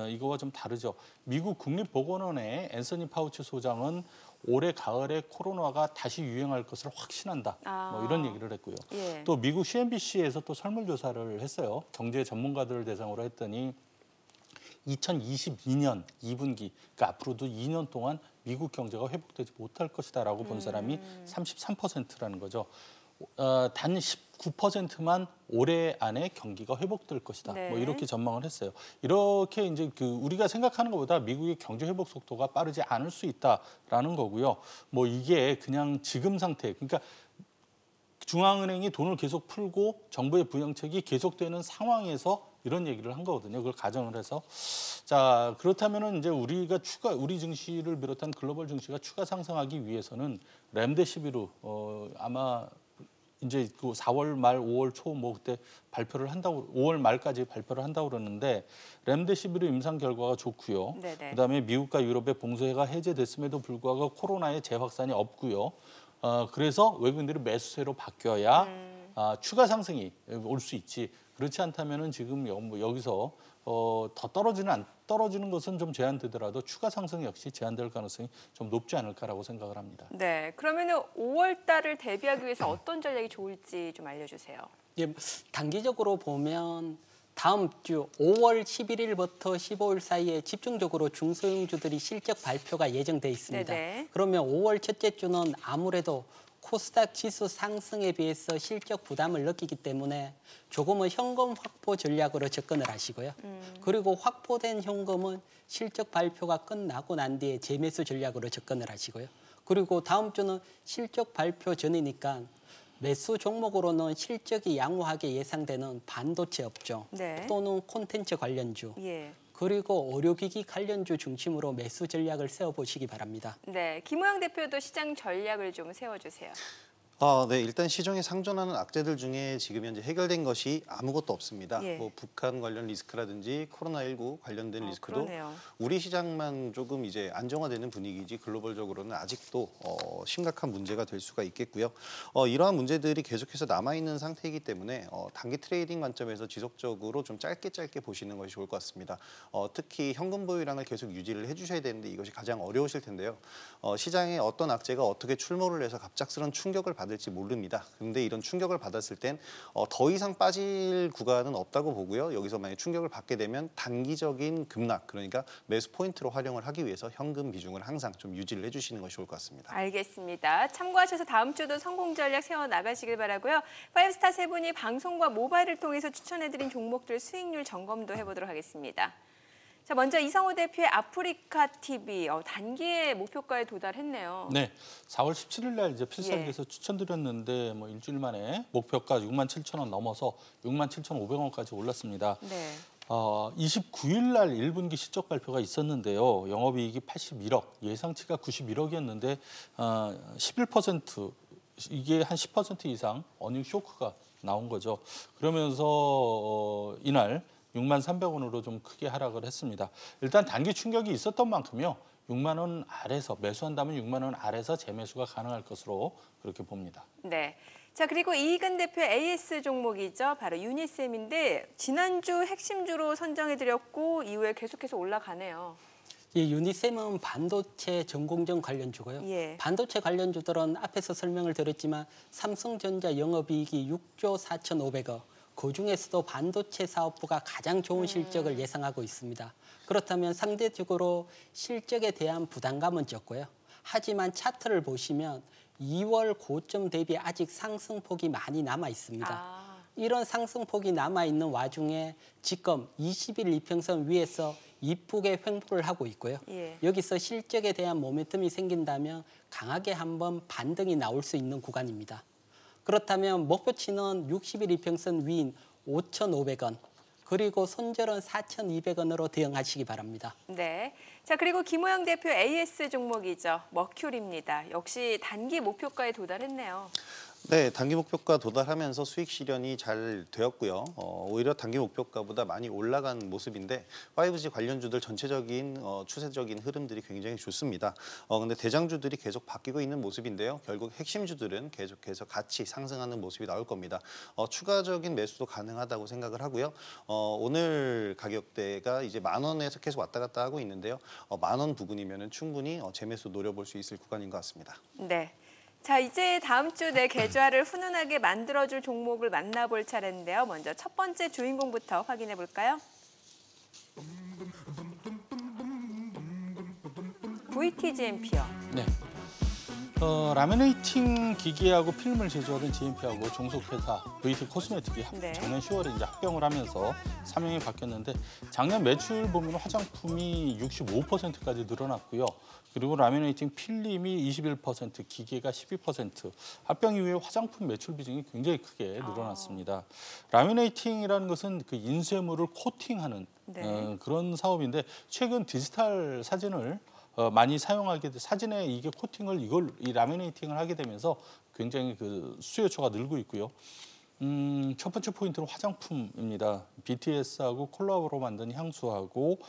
이거와 좀 다르죠. 미국 국립보건원의 앤서니 파우치 소장은 올해 가을에 코로나가 다시 유행할 것을 확신한다. 뭐 이런 얘기를 했고요. 예. 또 미국 CNBC에서 또 설문조사를 했어요. 경제 전문가들을 대상으로 했더니 2022년 2분기, 그러니까 앞으로도 2년 동안 미국 경제가 회복되지 못할 것이다라고 본 사람이 33%라는 거죠. 단 19%만 올해 안에 경기가 회복될 것이다. 네. 뭐 이렇게 전망을 했어요. 이렇게 이제 그 우리가 생각하는 것보다 미국의 경제 회복 속도가 빠르지 않을 수 있다라는 거고요. 뭐 이게 그냥 지금 상태, 그러니까 중앙은행이 돈을 계속 풀고 정부의 부양책이 계속되는 상황에서 이런 얘기를 한 거거든요. 그걸 가정을 해서. 자, 그렇다면은 이제 우리 증시를 비롯한 글로벌 증시가 추가 상승하기 위해서는 렘데시비루 아마 이제 그 4월 말 5월 초 뭐 그때 발표를 한다고 5월 말까지 발표를 한다고 그러는데 렘데시비루 임상 결과가 좋고요. 네네. 그다음에 미국과 유럽의 봉쇄가 해제됐음에도 불구하고 코로나의 재확산이 없고요. 그래서 외국인들이 매수세로 바뀌어야 추가 상승이 올 수 있지. 그렇지 않다면은 지금 여기서 더 떨어지는 것은 좀 제한되더라도 추가 상승 역시 제한될 가능성이 좀 높지 않을까라고 생각을 합니다. 네, 그러면은 5월 달을 대비하기 위해서 어떤 전략이 좋을지 좀 알려주세요. 예, 단기적으로 보면 다음 주 5월 11일부터 15일 사이에 집중적으로 중소형주들이 실적 발표가 예정돼 있습니다. 네네. 그러면 5월 첫째 주는 아무래도 코스닥 지수 상승에 비해서 실적 부담을 느끼기 때문에 조금은 현금 확보 전략으로 접근을 하시고요. 그리고 확보된 현금은 실적 발표가 끝나고 난 뒤에 재매수 전략으로 접근을 하시고요. 그리고 다음 주는 실적 발표 전이니까 매수 종목으로는 실적이 양호하게 예상되는 반도체 업종 네. 또는 콘텐츠 관련주 예. 그리고 의료기기 관련주 중심으로 매수 전략을 세워보시기 바랍니다. 네, 김호영 대표도 시장 전략을 좀 세워주세요. 네, 일단 시중에 상존하는 악재들 중에 지금 현재 해결된 것이 아무것도 없습니다. 예. 뭐 북한 관련 리스크라든지 코로나19 관련된 리스크도 그러네요. 우리 시장만 조금 이제 안정화되는 분위기지 글로벌적으로는 아직도 심각한 문제가 될 수가 있겠고요. 이러한 문제들이 계속해서 남아있는 상태이기 때문에 단기 트레이딩 관점에서 지속적으로 좀 짧게 보시는 것이 좋을 것 같습니다. 특히 현금 보유량을 계속 유지를 해주셔야 되는데 이것이 가장 어려우실 텐데요. 시장에 어떤 악재가 어떻게 출몰을 해서 갑작스런 충격을 받을지 모릅니다. 그런데 이런 충격을 받았을 땐 더 이상 빠질 구간은 없다고 보고요. 여기서 만약 충격을 받게 되면 단기적인 급락, 그러니까 매수 포인트로 활용을 하기 위해서 현금 비중을 항상 좀 유지를 해주시는 것이 좋을 것 같습니다. 알겠습니다. 참고하셔서 다음 주도 성공 전략 세워나가시길 바라고요. 5스타 세 분이 방송과 모바일을 통해서 추천해드린 종목들 수익률 점검도 해보도록 하겠습니다. 자, 자, 먼저 이상호 대표의 아프리카 TV 단기의 목표가에 도달했네요. 네, 4월 17일 날 이제 필살기에서 추천드렸는데 뭐 일주일 만에 목표가 67,000원 넘어서 67,500원까지 올랐습니다. 네. 29일 날 1분기 실적 발표가 있었는데요. 영업이익이 81억, 예상치가 91억이었는데 11% 이게 한 10% 이상 어닝 쇼크가 나온 거죠. 그러면서 이날 63,300원으로 좀 크게 하락을 했습니다. 일단 단기 충격이 있었던 만큼요. 6만 원 아래서 매수한다면 6만 원 아래서 재매수가 가능할 것으로 그렇게 봅니다. 네. 자, 그리고 이익은 대표 AS 종목이죠. 바로 유니셈인데 지난주 핵심주로 선정해드렸고 이후에 계속해서 올라가네요. 이 유니셈은 반도체 전공정 관련주고요. 예. 반도체 관련주들은 앞에서 설명을 드렸지만 삼성전자 영업이익이 6조 4,500억. 그중에서도 반도체 사업부가 가장 좋은 실적을 예상하고 있습니다. 그렇다면 상대적으로 실적에 대한 부담감은 적고요. 하지만 차트를 보시면 2월 고점 대비 아직 상승폭이 많이 남아 있습니다. 이런 상승폭이 남아있는 와중에 지금 20일 이평선 위에서 이쁘게 횡보를 하고 있고요. 예. 여기서 실적에 대한 모멘텀이 생긴다면 강하게 한번 반등이 나올 수 있는 구간입니다. 그렇다면 목표치는 60일 이평선 위인 5,500원, 그리고 손절은 4,200원으로 대응하시기 바랍니다. 네. 자, 그리고 김호영 대표 AS 종목이죠. 머큐리입니다. 역시 단기 목표가에 도달했네요. 네, 단기 목표가 도달하면서 수익 실현이 잘 되었고요. 오히려 단기 목표가보다 많이 올라간 모습인데 5G 관련주들 전체적인 추세적인 흐름들이 굉장히 좋습니다. 근데 대장주들이 계속 바뀌고 있는 모습인데요. 결국 핵심주들은 계속해서 같이 상승하는 모습이 나올 겁니다. 추가적인 매수도 가능하다고 생각을 하고요. 오늘 가격대가 이제 10,000원에서 계속 왔다 갔다 하고 있는데요. 10,000원 부근이면은 충분히 재매수 노려볼 수 있을 구간인 것 같습니다. 네. 자, 이제 다음 주 내 계좌를 훈훈하게 만들어줄 종목을 만나볼 차례인데요. 먼저 첫 번째 주인공부터 확인해 볼까요? VTGMP요. 네. 라미네이팅 기계하고 필름을 제조하던 GMP하고 종속회사 VT 코스메틱이 네. 작년 10월에 이제 합병을 하면서 사명이 바뀌었는데 작년 매출 보면 화장품이 65%까지 늘어났고요. 그리고 라미네이팅 필름이 21%, 기계가 12%, 합병 이후에 화장품 매출 비중이 굉장히 크게 늘어났습니다. 라미네이팅이라는 것은 그 인쇄물을 코팅하는 네. 그런 사업인데 최근 디지털 사진을 많이 사용하게 돼 사진에 이게 코팅을 이 라미네이팅을 하게 되면서 굉장히 그 수요처가 늘고 있고요. 첫 번째 포인트는 화장품입니다. BTS하고 콜라보로 만든 향수하고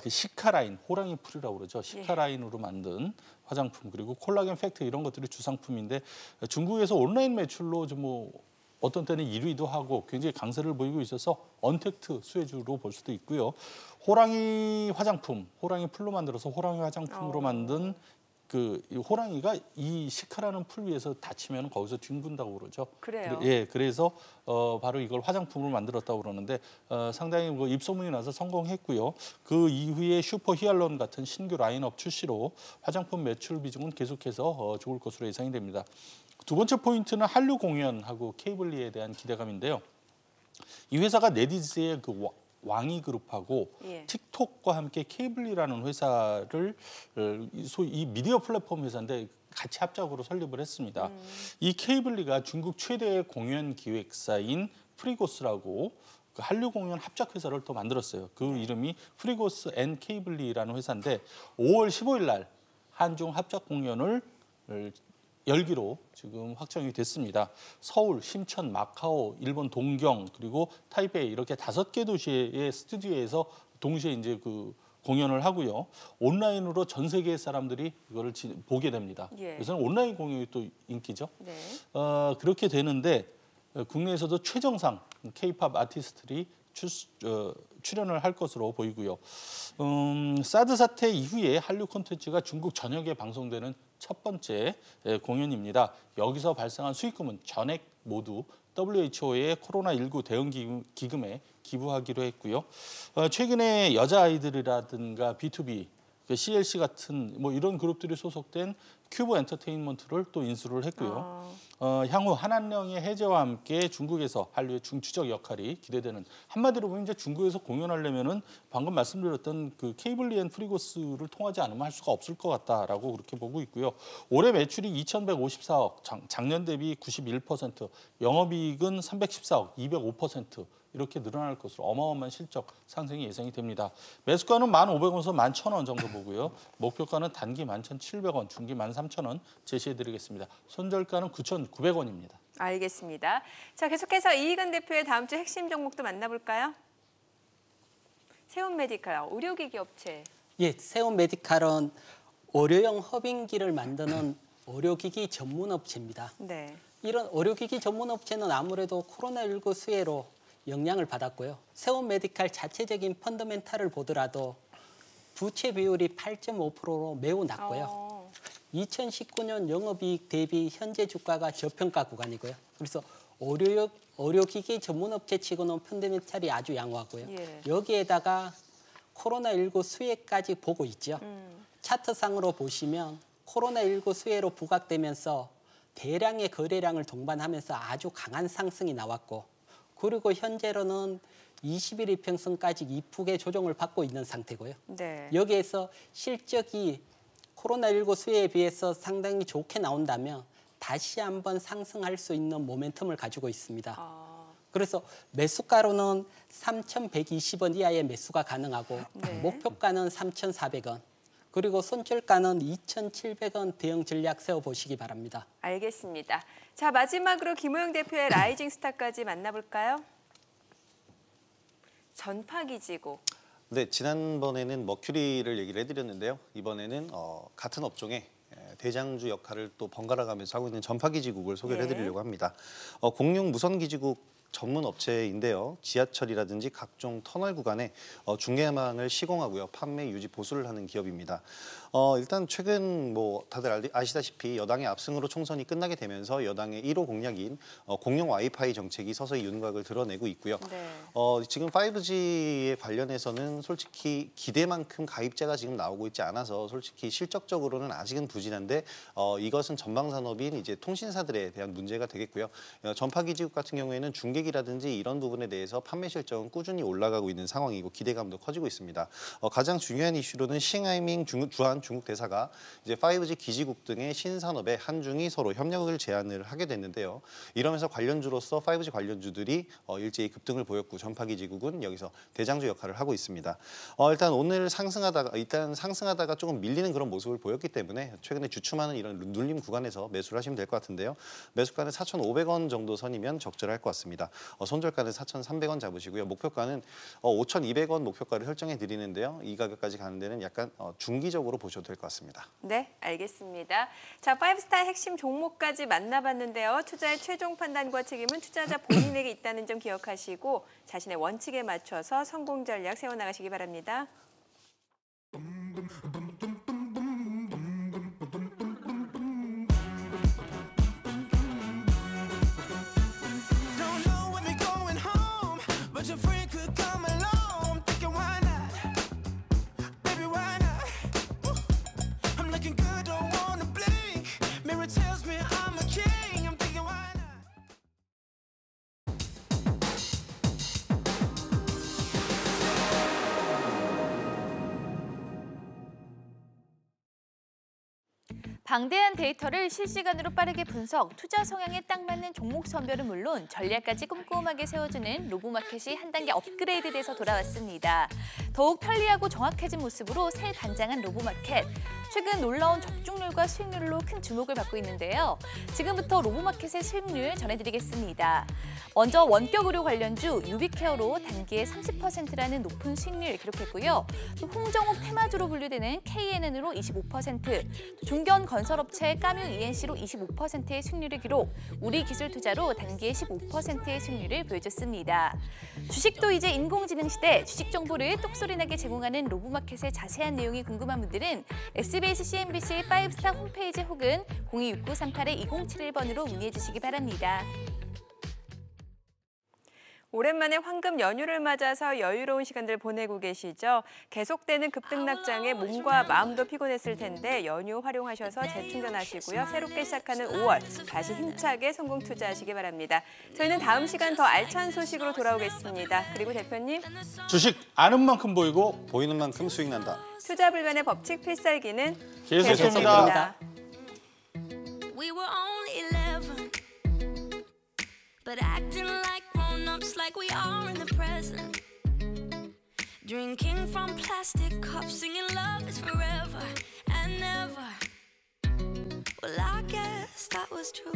그 시카라인, 호랑이 풀이라고 그러죠. 시카라인으로 만든 화장품 그리고 콜라겐 팩트 이런 것들이 주상품인데 중국에서 온라인 매출로 좀 뭐 어떤 때는 1위도 하고 굉장히 강세를 보이고 있어서 언택트 수혜주로 볼 수도 있고요. 호랑이 화장품, 호랑이 풀로 만들어서 호랑이 화장품으로 만든 이 호랑이가 이 시카라는 풀 위에서 다치면 거기서 뒹군다고 그러죠. 그래요. 예, 그래서 바로 이걸 화장품으로 만들었다고 그러는데 상당히 뭐 입소문이 나서 성공했고요. 그 이후에 슈퍼 히알론 같은 신규 라인업 출시로 화장품 매출 비중은 계속해서 좋을 것으로 예상이 됩니다. 두 번째 포인트는 한류 공연하고 케이블리에 대한 기대감인데요. 이 회사가 네디즈의 그 왕이 그룹하고 틱톡과 함께 케이블리라는 회사를 소위 이 미디어 플랫폼 회사인데 같이 합작으로 설립을 했습니다. 이 케이블리가 중국 최대의 공연 기획사인 프리고스라고 그 한류 공연 합작 회사를 또 만들었어요. 그 이름이 프리고스 앤 케이블리라는 회사인데 5월 15일 날 한중 합작 공연을 열기로 지금 확정이 됐습니다. 서울, 심천, 마카오, 일본 동경 그리고 타이베이 이렇게 5개 도시의 스튜디오에서 동시에 이제 그 공연을 하고요. 온라인으로 전 세계 사람들이 이거를 보게 됩니다. 그래서 온라인 공연이 또 인기죠. 네. 그렇게 되는데 국내에서도 최정상 K-팝 아티스트들이 출연을 할 것으로 보이고요. 사드 사태 이후에 한류 콘텐츠가 중국 전역에 방송되는 첫 번째 공연입니다. 여기서 발생한 수익금은 전액 모두 WHO의 코로나19 대응 기금에 기부하기로 했고요. 최근에 여자아이들이라든가 B2B CLC 같은 뭐 이런 그룹들이 소속된 큐브 엔터테인먼트를 또 인수를 했고요. 향후 한한령의 해제와 함께 중국에서 한류의 중추적 역할이 기대되는, 한마디로 보면 이제 중국에서 공연하려면은 방금 말씀드렸던 그 케이블리 앤 프리고스를 통하지 않으면 할 수가 없을 것 같다라고 그렇게 보고 있고요. 올해 매출이 2,154억, 작년 대비 91%, 영업이익은 314억, 205%. 이렇게 늘어날 것으로 어마어마한 실적 상승이 예상이 됩니다. 매수가는 1,500원에서 11,000원 정도 보고요. 목표가는 단기 11,700원, 중기 13,000원 제시해드리겠습니다. 손절가는 9,900원입니다. 알겠습니다. 자, 계속해서 이희근 대표의 다음 주 핵심 종목도 만나볼까요? 세온메디칼, 의료기기 업체. 예, 세온메디칼은 의료용 허빙기를 만드는 의료기기 전문 업체입니다. 네. 이런 의료기기 전문 업체는 아무래도 코로나19 수혜로 영향을 받았고요. 세온메디칼 자체적인 펀더멘탈을 보더라도 부채 비율이 8.5%로 매우 낮고요. 2019년 영업이익 대비 현재 주가가 저평가 구간이고요. 그래서 의료기기 전문업체 치고는 펀더멘탈이 아주 양호하고요. 예. 여기에다가 코로나19 수혜까지 보고 있죠. 차트상으로 보시면 코로나19 수혜로 부각되면서 대량의 거래량을 동반하면서 아주 강한 상승이 나왔고, 그리고 현재로는 20일 이평선까지 이쁘게 조정을 받고 있는 상태고요. 네. 여기에서 실적이 코로나19 수혜에 비해서 상당히 좋게 나온다면 다시 한번 상승할 수 있는 모멘텀을 가지고 있습니다. 그래서 매수가로는 3,120원 이하의 매수가 가능하고 네. 목표가는 3,400원. 그리고 손절가는 2,700원 대응 전략 세워보시기 바랍니다. 알겠습니다. 자, 마지막으로 김호영 대표의 라이징 스타까지 만나볼까요? 전파기지국. 네, 지난번에는 머큐리를 얘기를 해드렸는데요. 이번에는 같은 업종의 대장주 역할을 또 번갈아 가면서 하고 있는 전파기지국을 소개를 해드리려고 합니다. 공룡 무선기지국 전문 업체인데요. 지하철이라든지 각종 터널 구간에 중계망을 시공하고요. 판매, 유지, 보수를 하는 기업입니다. 일단 최근 뭐 다들 아시다시피 여당의 압승으로 총선이 끝나게 되면서 여당의 1호 공약인 공용 와이파이 정책이 서서히 윤곽을 드러내고 있고요. 네. 지금 5G에 관련해서는 솔직히 기대만큼 가입자가 지금 나오고 있지 않아서 솔직히 실적적으로는 아직은 부진한데 이것은 전방산업인 이제 통신사들에 대한 문제가 되겠고요. 전파기지국 같은 경우에는 중계기라든지 이런 부분에 대해서 판매 실적은 꾸준히 올라가고 있는 상황이고 기대감도 커지고 있습니다. 가장 중요한 이슈로는 싱하이밍 주한 중국 대사가 이제 5G 기지국 등의 신산업에 한중이 서로 협력을 제안을 하게 됐는데요. 이러면서 관련주로서 5G 관련주들이 일제히 급등을 보였고 전파기지국은 여기서 대장주 역할을 하고 있습니다. 일단 오늘 상승하다가 조금 밀리는 그런 모습을 보였기 때문에 최근에 주춤하는 이런 눌림 구간에서 매수를 하시면 될 것 같은데요. 매수가는 4,500원 정도 선이면 적절할 것 같습니다. 손절가는 4,300원 잡으시고요. 목표가는 5,200원 목표가를 설정해 드리는데요. 이 가격까지 가는 데는 약간 중기적으로 보셔도 될 것 같습니다. 네, 알겠습니다. 자, 5스타 핵심 종목까지 만나봤는데요. 투자의 최종 판단과 책임은 투자자 본인에게 있다는 점 기억하시고 자신의 원칙에 맞춰서 성공 전략 세워나가시기 바랍니다. 방대한 데이터를 실시간으로 빠르게 분석, 투자 성향에 딱 맞는 종목 선별은 물론 전략까지 꼼꼼하게 세워주는 로보마켓이 한 단계 업그레이드돼서 돌아왔습니다. 더욱 편리하고 정확해진 모습으로 새 단장한 로보마켓. 최근 놀라운 적중률과 수익률로 큰 주목을 받고 있는데요. 지금부터 로보마켓의 수익률 전해드리겠습니다. 먼저 원격 의료 관련주 유비케어로 단기에 30%라는 높은 수익률을 기록했고요. 또 홍정욱 테마주로 분류되는 KNN으로 25%, 중견 건설업체 까뮤 ENC로 25%의 수익률을 기록, 우리기술투자로 단기에 15%의 수익률을 보여줬습니다. 주식도 이제 인공지능 시대, 주식 정보를 똑소리나게 제공하는 로보마켓의 자세한 내용이 궁금한 분들은 SBS CNBC 5스타 홈페이지 혹은 026938-2071번으로 문의해 주시기 바랍니다. 오랜만에 황금 연휴를 맞아서 여유로운 시간들 보내고 계시죠? 계속되는 급등락장에 몸과 마음도 피곤했을 텐데 연휴 활용하셔서 재충전하시고요. 새롭게 시작하는 5월 다시 힘차게 성공 투자하시기 바랍니다. 저희는 다음 시간 더 알찬 소식으로 돌아오겠습니다. 그리고 대표님. 주식 아는 만큼 보이고 보이는 만큼 수익 난다. 투자 불변의 법칙 필살기는 계속됩니다. We were only 11, but acting like grown-ups like we are in the present. Drinking from plastic cups, singing love is forever and never. Well, I guess that was true.